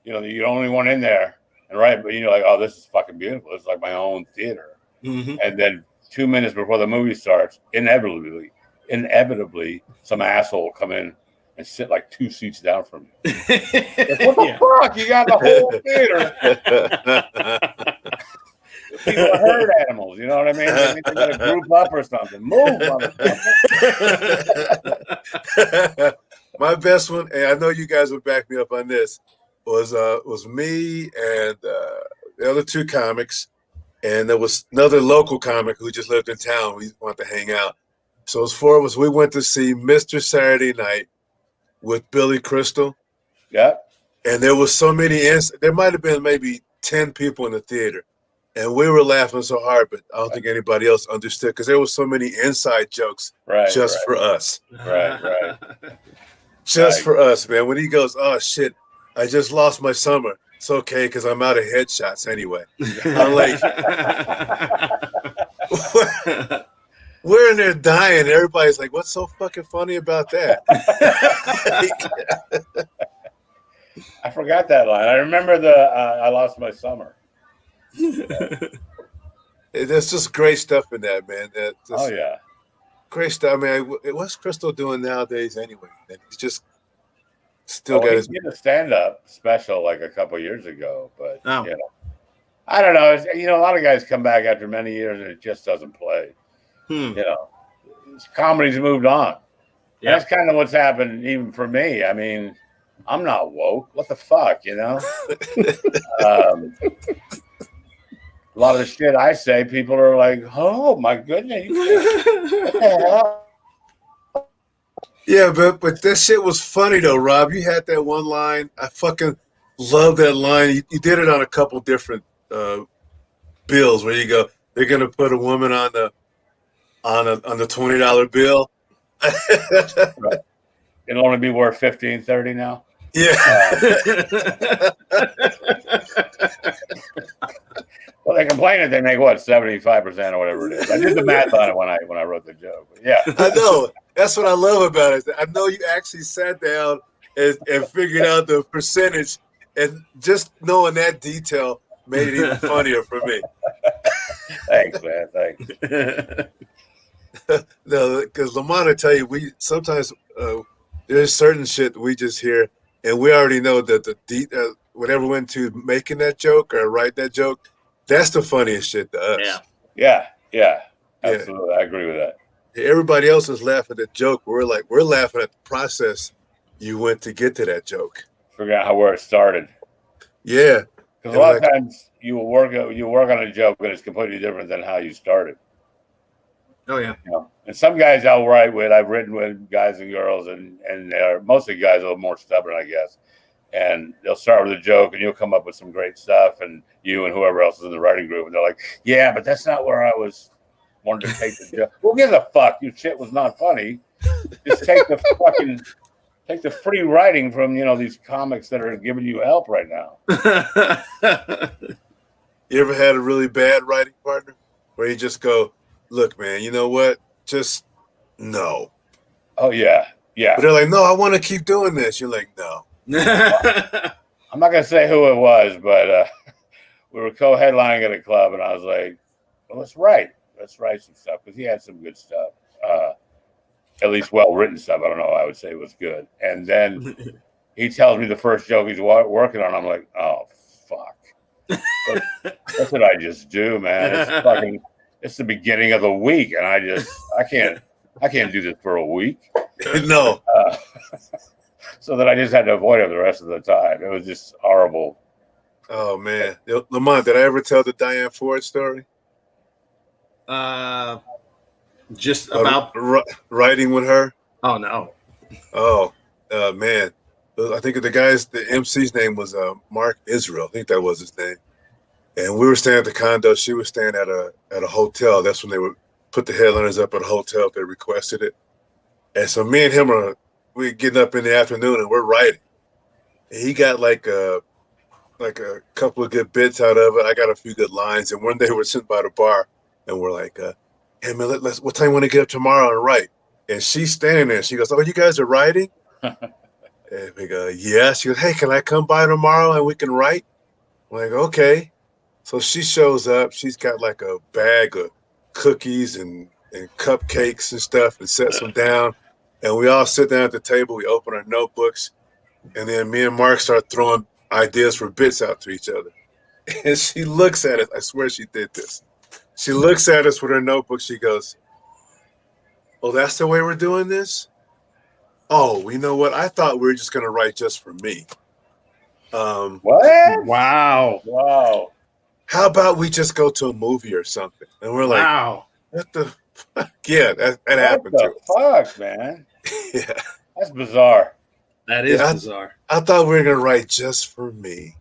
you know, you're the only one in there. But you're like, oh, this is fucking beautiful. It's like my own theater. Mm-hmm. And then 2 minutes before the movie starts, inevitably, some asshole will come in and sit like 2 seats down from you. Like, what the fuck? You got the whole theater. People are herd animals, you know what I mean? They got to group up or something. Move, motherfucker. My best one, and I know you guys would back me up on this, was me and the other 2 comics, and there was another local comic who just lived in town. We wanted to hang out. So it was 4 of us. We went to see Mr. Saturday Night with Billy Crystal. Yeah. And there was so many, there might have been maybe 10 people in the theater. And we were laughing so hard, but I don't think anybody else understood because there was so many inside jokes for us. Right. Just for us, man. When he goes, oh, shit, I just lost my summer. It's okay because I'm out of headshots anyway. I'm like, we're in there dying. Everybody's like, what's so fucking funny about that? I forgot that line. I remember I lost my summer. There's just great stuff in that, man. Great stuff. I mean, what's Crystal doing nowadays anyway? He's just still got his. He did a stand-up special like a couple years ago, but you know, I don't know. You know, a lot of guys come back after many years and it just doesn't play. You know, comedy's moved on. Yeah. That's kind of what's happened even for me. I mean, I'm not woke. What the fuck, you know? A lot of the shit I say, people are like, "Oh my goodness!" Yeah, but that shit was funny though, Rob. You had that one line. I fucking love that line. You did it on a couple different bills where you go, "They're gonna put a woman on the $20 bill." Right. It'll only be worth $15.30 now. Yeah. Well, they complain that they make 75% or whatever it is. I did the math on it when I wrote the joke. But yeah, I know. That's what I love about it. I know you actually sat down and figured out the percentage, and just knowing that detail made it even funnier for me. Thanks, man. Thanks. No, because Lamont, I tell you, we sometimes there's certain shit we just hear, and we already know that whatever went to making that joke or write that joke, that's the funniest shit to us. Yeah. Absolutely. I agree with that. Everybody else is laughing at the joke. We're laughing at the process you went to get to that joke. Forgot where it started. Yeah. Because a lot of times you work on a joke and it's completely different than how you started. Oh yeah. You know? And some guys I've written with guys and girls, and they're mostly guys a little more stubborn, I guess. And they'll start with a joke, and you'll come up with some great stuff, and you and whoever else is in the writing group, and they're like, "Yeah, but that's not where I wanted to take the joke." Well, give a fuck. Your shit was not funny. Just take the free writing from these comics that are giving you help right now. You ever had a really bad writing partner where you just go, "Look, man, you know what? Just no." Oh yeah. But they're like, "No, I want to keep doing this." You're like, "No." I'm not gonna say who it was, but we were co-headlining at a club, and I was like, "Well, let's write some stuff," because he had some good stuff, at least well-written stuff. I don't know. I would say it was good. And then he tells me the first joke he's working on. I'm like, "Oh fuck." That's what I just do, man. It's the beginning of the week, and I can't do this for a week. No. So that I just had to avoid him the rest of the time. It was just horrible. Oh man, Lamont, did I ever tell the Diane Ford story? Just about writing with her. Oh no. Oh man, I think the MC's name was Mark Israel. I think that was his name. And we were staying at the condo. She was staying at a hotel. That's when they would put the headliners up at a hotel if they requested it. And so me and him we're getting up in the afternoon and we're writing. And he got like a couple of good bits out of it. I got a few good lines. And one day we're sitting by the bar and we're like, "Hey man, what time you want to get up tomorrow and write?" And she's standing there. She goes, "Oh, you guys are writing?" And we go, "Yeah." She goes, "Hey, can I come by tomorrow and we can write?" I'm like, "Okay." So she shows up. She's got like a bag of cookies and cupcakes and stuff, and sets them down. And we all sit down at the table. We open our notebooks. And then me and Mark start throwing ideas for bits out to each other. And she looks at us. I swear she did this. She looks at us with her notebook. She goes, "Oh, that's the way we're doing this? Oh, you know what? I thought we were just going to write just for me." What? Wow. How about we just go to a movie or something? And we're like, wow. "What the fuck?" Yeah, that happened to us. What the fuck, man? Yeah. That's bizarre. That is bizarre. I thought we were going to write just for me.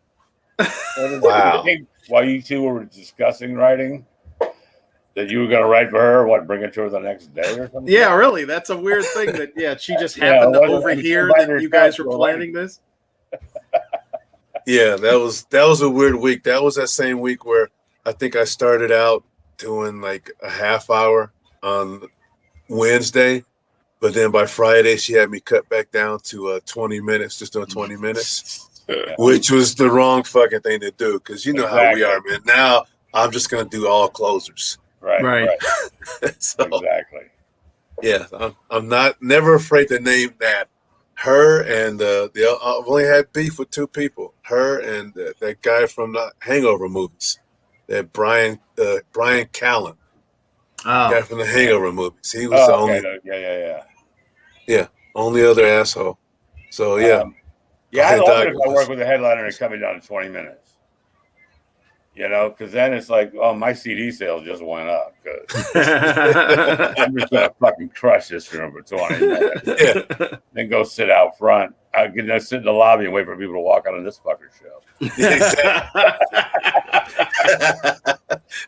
Wow. While you two were discussing writing, that you were going to write for her, bring it to her the next day or something? Yeah, really. That's a weird thing that she just happened to overhear that you guys were planning this. Yeah, that was a weird week. That was that same week where I think I started out doing like a half hour on Wednesday, but then by Friday she had me cut back down to 20 minutes, just doing 20 minutes, which was the wrong fucking thing to do because you know how we are, man. Now I'm just gonna do all closers. Right. So, exactly. Yeah, I'm never afraid to name that. Her and I've only had beef with two people. Her and that guy from the Hangover movies, that Brian Callen, guy from the Hangover movies. He was the only, only other asshole. So yeah, I love it if I work with a headliner and coming down to 20 minutes. Because then it's like, oh, my CD sales just went up. I'm just gonna fucking crush this room for 20 minutes. Yeah. Then go sit out front. I can just sit in the lobby and wait for people to walk out on this fucker show.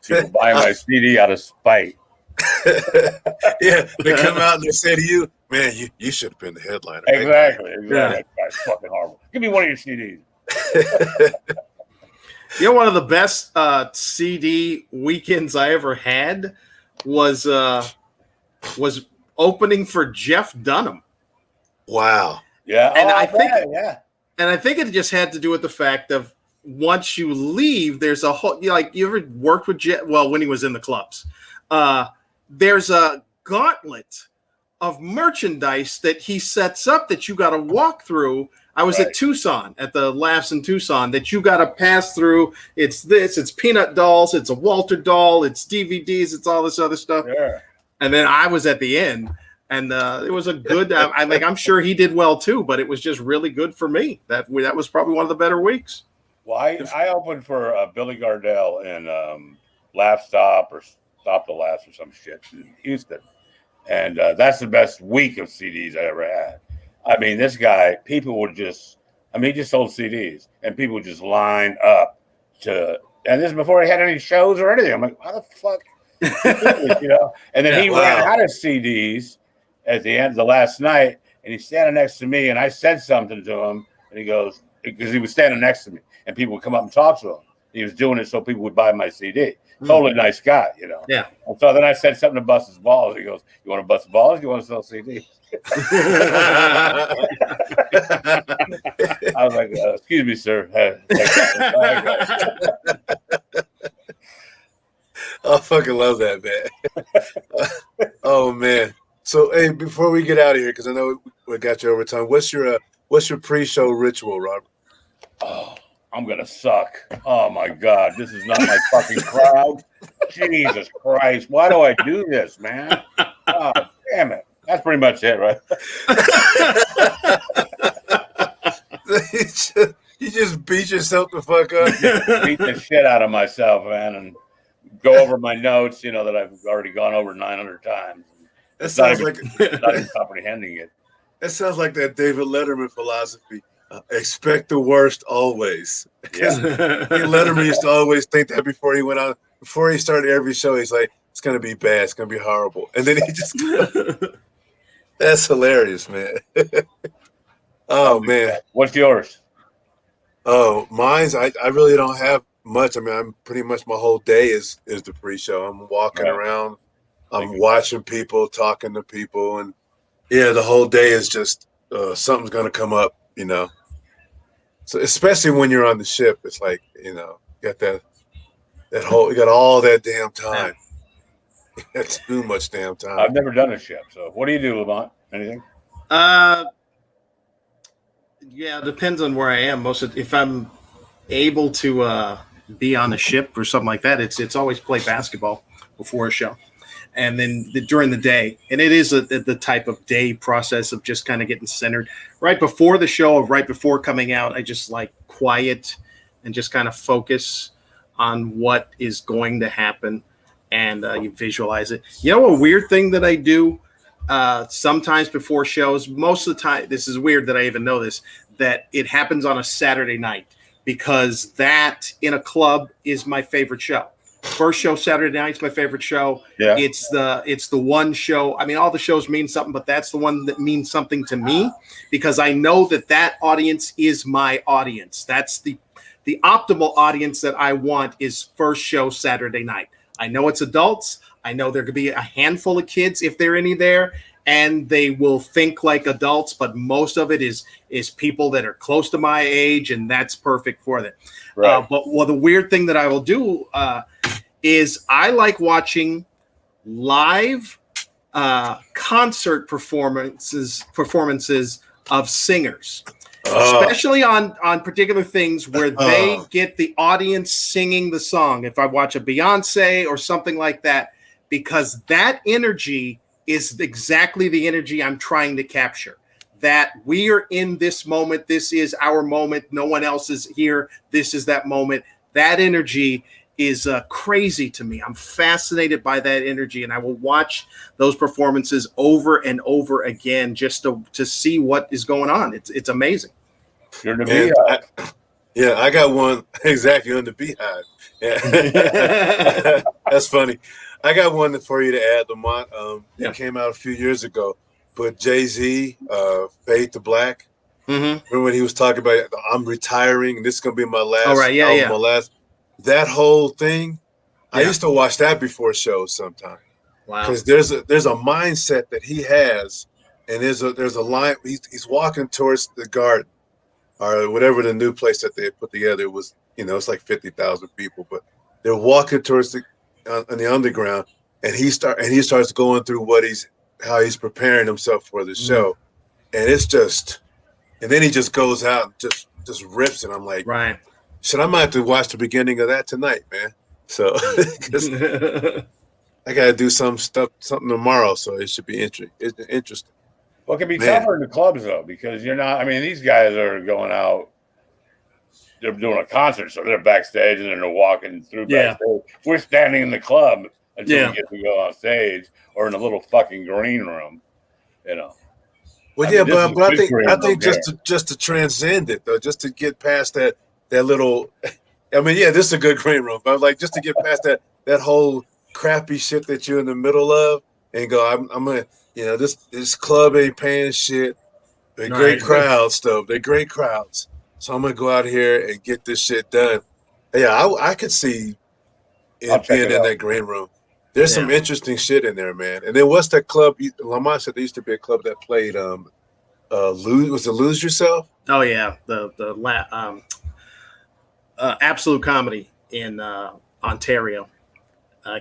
People buy my CD out of spite. Yeah, they come out and they say to you, "Man, you should have been the headliner." Exactly. That's fucking horrible. Give me one of your CDs. One of the best CD weekends I ever had was opening for Jeff Dunham. Wow. Yeah. And I think it just had to do with the fact of once you leave, there's a whole you ever worked with Jeff? Well, when he was in the clubs, there's a gauntlet of merchandise that he sets up that you got to walk through. I was at Tucson, at the Laughs in Tucson, that you got to pass through. It's Peanut Dolls, it's a Walter doll, it's DVDs, it's all this other stuff. Sure. and then I was at the end, and it was a good. I'm sure he did well too, but it was just really good for me. That was probably one of the better weeks. Well, I opened for Billy Gardell in Laugh Stop or Stop the Laughs or some shit in Houston, and that's the best week of CDs I ever had. I mean, this guy, people would just. I mean, he just sold CDs, and people would just line up to. And this is before he had any shows or anything. I'm like, how the fuck, you know? And then he ran out of CDs at the end of the last night, and he's standing next to me, and I said something to him, and he goes, because he was standing next to me, and people would come up and talk to him. He was doing it so people would buy my CD. Totally nice guy, you know. Yeah. And so then I said something to bust his balls. He goes, "You want to bust balls? You want to sell CDs?" I was like, "Excuse me, sir." I fucking love that, man. Oh man. So hey, before we get out of here, because I know we got you over time. What's your pre-show ritual, Robert? Oh, I'm gonna suck. Oh my God, this is not my fucking crowd. Jesus Christ, why do I do this, man? Oh, damn it. That's pretty much it, right? You just beat yourself the fuck up. Beat the shit out of myself, man, and go over my notes, you know, that I've already gone over 900 times. That sounds not even comprehending it. That sounds like that David Letterman philosophy. Expect the worst always. Because Letterman used to always think that before he went on, before he started every show, he's like, it's going to be bad. It's going to be horrible. And then he just, that's hilarious, man. Oh, man. What's yours? Oh, mine's, I really don't have much. I mean, I'm pretty much my whole day is the pre-show. I'm walking around. I'm watching people, talking to people. And yeah, the whole day is just something's going to come up, you know. So especially when you're on the ship, it's like, you know, you got you got all that damn time. You got too much damn time. I've never done a ship. So what do you do, Lamont? Anything? Yeah, it depends on where I am. If I'm able to be on a ship or something like that, it's always play basketball before a show. And then during the day, and it is the type of day process of just kind of getting centered. Right before the show, or right before coming out, I just like quiet and just kind of focus on what is going to happen, and you visualize it. You know, a weird thing that I do sometimes before shows, most of the time, this is weird that I even know this, that it happens on a Saturday night, because that in a club is my favorite show. First show Saturday night's my favorite show. Yeah. It's the one show. I mean, all the shows mean something, but that's the one that means something to me, because I know that audience is my audience. That's the optimal audience that I want is first show Saturday night. I know it's adults. I know there could be a handful of kids if there are any there, and they will think like adults, but most of it is people that are close to my age, and that's perfect for them. Right. But the weird thing that I will do is I like watching live concert performances of singers, especially on particular things where they get the audience singing the song. If I watch a Beyonce or something like that, because that energy is exactly the energy I'm trying to capture. That we are in this moment. This is our moment. No one else is here. This is that moment. That energy is crazy to me. I'm fascinated by that energy, and I will watch those performances over and over again just to see what is going on. It's amazing. You're in the Beehive. Yeah, I got one exactly on the Beehive. Yeah. That's funny. I got one for you to add, Lamont. It came out a few years ago, but Jay-Z, Fade to Black. Mm-hmm. Remember when he was talking about, I'm retiring, and this is going to be my last album, my last. That whole thing, I used to watch that before shows sometimes. Wow. Because there's a mindset that he has, and there's a line. He's walking towards the garden, or whatever the new place that they put together was. You know, it's like 50,000 people, but they're walking towards in the underground, and he starts going through how he's preparing himself for the show, and it's just, and then he just goes out and just rips it. I'm like, right. Shit, I might have to watch the beginning of that tonight, man. So, I gotta do something tomorrow, so it should be interesting. Well, it can be Man. tougher in the clubs though, because you're not. I mean, these guys are going out. They're doing a concert, so they're backstage and then they're walking through backstage. We're standing in the club until we get to go on stage or in a little fucking green room, you know. Well, but I think just to transcend it though, just to get past that little. I mean, yeah, this is a good green room, but like just to get past that whole crappy shit that you're in the middle of and go, I'm gonna, this club ain't paying shit. They're great crowds, though. They're great crowds. So I'm gonna go out here and get this shit done. Yeah, I could see it being in that green room. There's some interesting shit in there, man. And then what's that club? Lamont said there used to be a club that played Lose Yourself? Oh yeah, the Absolute Comedy in Ontario,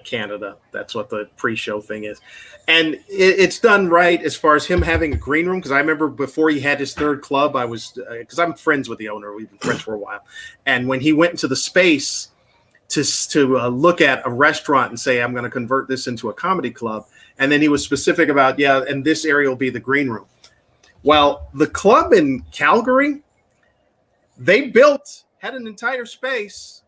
Canada. That's what the pre-show thing is, and it's done right as far as him having a green room. Because I remember before he had his third club, I was because I'm friends with the owner. We've been friends for a while, and when he went into the space to look at a restaurant and say, I'm going to convert this into a comedy club, and then he was specific about and this area will be the green room. Well, the club in Calgary, they had an entire space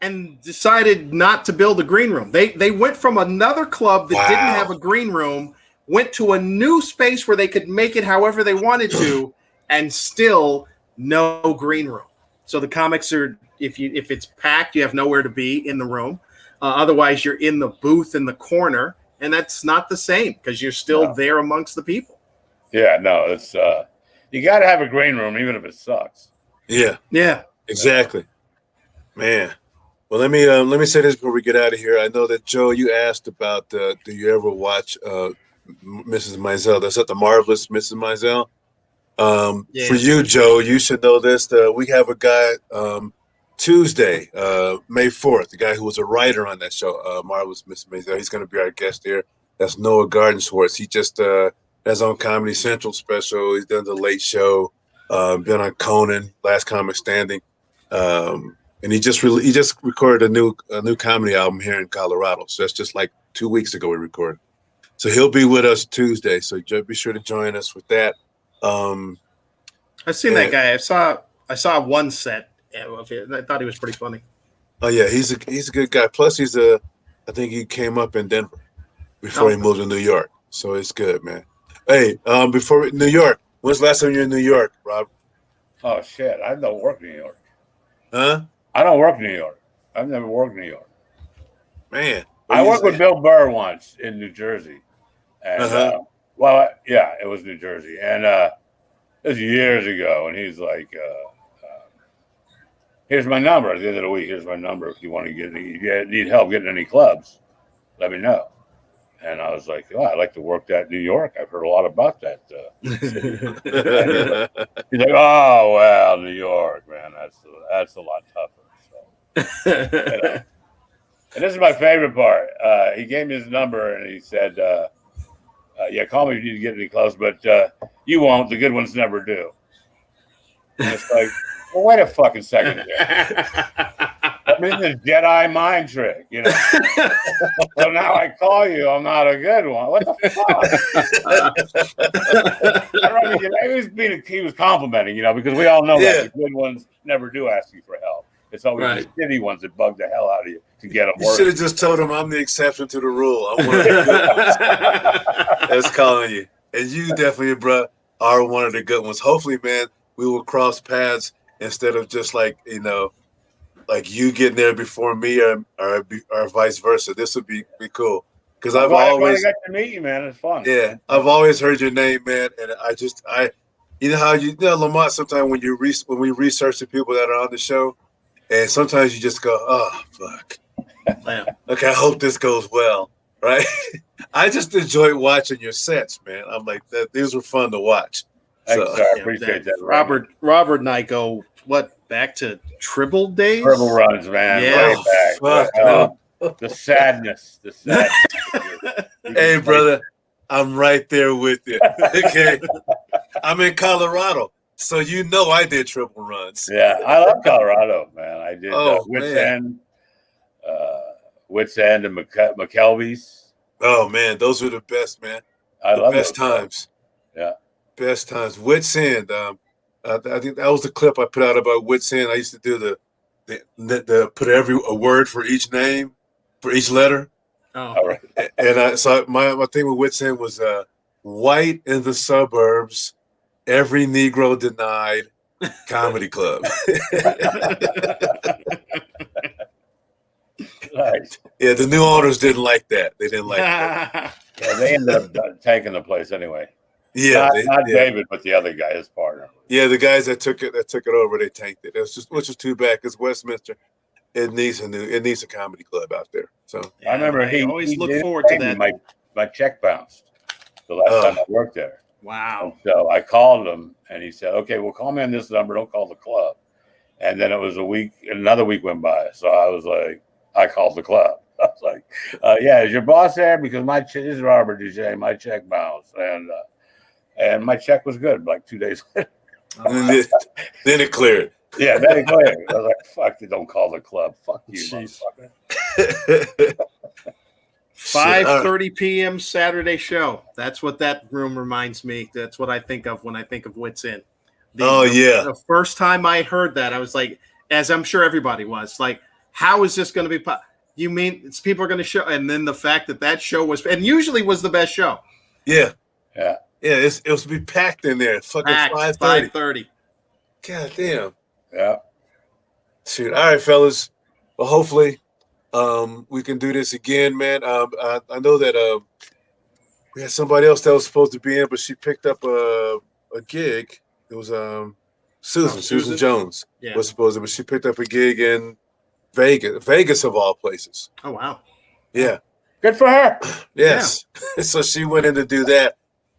and decided not to build a green room. They went from another club that didn't have a green room, went to a new space where they could make it however they wanted to, and still no green room. So the comics are, if it's packed, you have nowhere to be in the room. Otherwise, you're in the booth in the corner, and that's not the same because you're still there amongst the people. Yeah, no, it's you got to have a green room even if it sucks. Yeah, exactly, man. Well, let me say this before we get out of here. I know that Joe, you asked about do you ever watch Mrs. Maisel? That's at the Marvelous Mrs. Maisel. For you, Joe, you should know this. We have a guy Tuesday, May 4th, the guy who was a writer on that show, Marvelous Mrs. Maisel. He's going to be our guest here. That's Noah Gardenswartz. He just has on Comedy Central special. He's done The Late Show, been on Conan, Last Comic Standing, and he just recorded a new comedy album here in Colorado. So that's just like 2 weeks ago we recorded. So he'll be with us Tuesday. So be sure to join us with that. I've seen that guy. I saw one set of it. I thought he was pretty funny. Oh yeah, he's a good guy. Plus I think he came up in Denver before he moved to New York. So it's good, man. Hey, New York. When's the last time you were in New York, Rob? Oh shit, I don't work New York. Huh? I don't work New York. I've never worked New York. Man. I worked with Bill Burr once in New Jersey. And it was New Jersey. And it was years ago, and he's like, here's my number at the end of the week. Here's my number. If you want to need help getting any clubs, let me know. And I was like, I'd like to work that New York. I've heard a lot about that. He's like, oh, well, New York, man, that's a lot tougher. So, And this is my favorite part. He gave me his number, and he said, call me if you need to get any clubs, but you won't. The good ones never do. And it's like, well, wait a fucking second here. I'm in this Jedi mind trick, So now I call you, I'm not a good one. What the fuck? He was complimenting, because we all know that the good ones never do ask you for help. It's always the shitty ones that bug the hell out of you to get them working. You should have just told him I'm the exception to the rule. I'm one of the good ones that's calling you. And you definitely, bro, are one of the good ones. Hopefully, man, we will cross paths instead of just like you getting there before me or vice versa. This would be cool. Because I've always got to meet you, man. It's fun. Yeah, I've always heard your name, man, and Lamont. Sometimes when we research the people that are on the show, and sometimes you just go, oh fuck. Okay, I hope this goes well, right? I just enjoy watching your sets, man. I'm like these were fun to watch. Thanks, so, I appreciate that. Robert and I go back to Tribble days? Tribble runs, man. Yeah. Way back. The sadness. Hey, brother, I'm right there with you. Okay. I'm in Colorado, so I did triple runs. Yeah, I love Colorado, man. I did Wits End and McKelvey's. Oh man, those were the best, man. I The love best those guys. times. Yeah. Best times. Wits End. I think that was the clip I put out about Wits End. I used to do the put a word for each name, for each letter. Oh, All right. And so my thing with Wits End was white in the suburbs, every Negro denied, comedy club. Nice. Yeah, the new owners didn't like that. They didn't like that. Yeah, they ended up taking the place anyway. Yeah, Not David, but the other guy, his partner. yeah, the guys that took it over, they tanked it. Which is too bad because Westminster, it needs a comedy club out there. So I remember I always look didn't forward to pay me. that. My check bounced the last time I worked there. Wow. And so I called him, and he said, "Okay, well, call me on this number. Don't call the club." And then it was another week went by. So I was like, I called the club. I was like, "Yeah, is your boss there? Because this is Robert Duchaine. My check bounced, and my check was good. Like 2 days later, then it cleared. yeah, then it cleared. I was like, "Fuck, don't call the club. Fuck you, motherfucker." 5:30 p.m. Saturday show. That's what that room reminds me. That's what I think of when I think of Wits End. The first time I heard that, I was like, as I'm sure everybody was, like, how is this going to be? You mean people are going to show? And then the fact that show was, and usually was the best show. Yeah. Yeah. Yeah, it was to be packed in there. Fucking 5:30. God damn. Yeah. Shoot. All right, fellas. Well, hopefully, we can do this again, man. I know that we had somebody else that was supposed to be in, but she picked up a gig. It was Susan Jones was supposed to, but she picked up a gig in Vegas of all places. Oh wow. Yeah. Good for her. Yes. Yeah. So she went in to do that.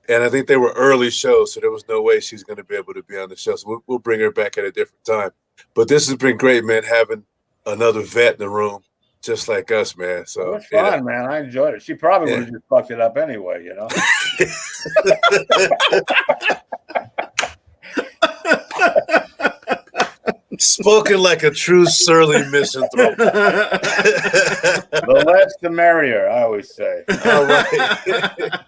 And I think they were early shows, so there was no way she's going to be able to be on the show. So we'll bring her back at a different time. But this has been great, man, having another vet in the room just like us, man. So it was fun, man. I enjoyed it. She probably would have just fucked it up anyway, you know? Spoken like a true surly misanthrope. The less the merrier, I always say. All right.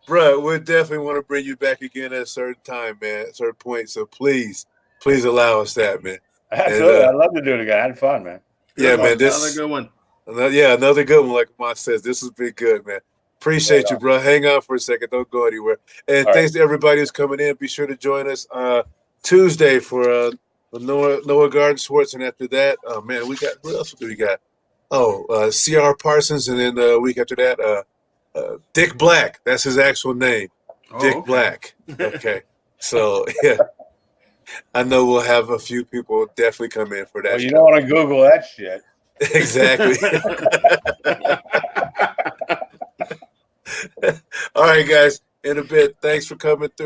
Bro, we definitely want to bring you back again at a certain time, man, at a certain point. So please allow us that, man. Absolutely. I'd love to do it again. I had fun, man. Yeah, man. Another good one. Another good one. Like Mont says, this has been good, man. Appreciate you, bro. Hang on for a second. Don't go anywhere. And thanks to everybody who's coming in. Be sure to join us Tuesday for Noah Garden Schwartz. And after that, man, what else do we got? C.R. Parsons. And then the week after that, Dick Black. That's his actual name. Dick Black. Okay. So, yeah. I know we'll have a few people definitely come in for that. Well, you don't want to Google that shit. Exactly. All right, guys. In a bit. Thanks for coming through.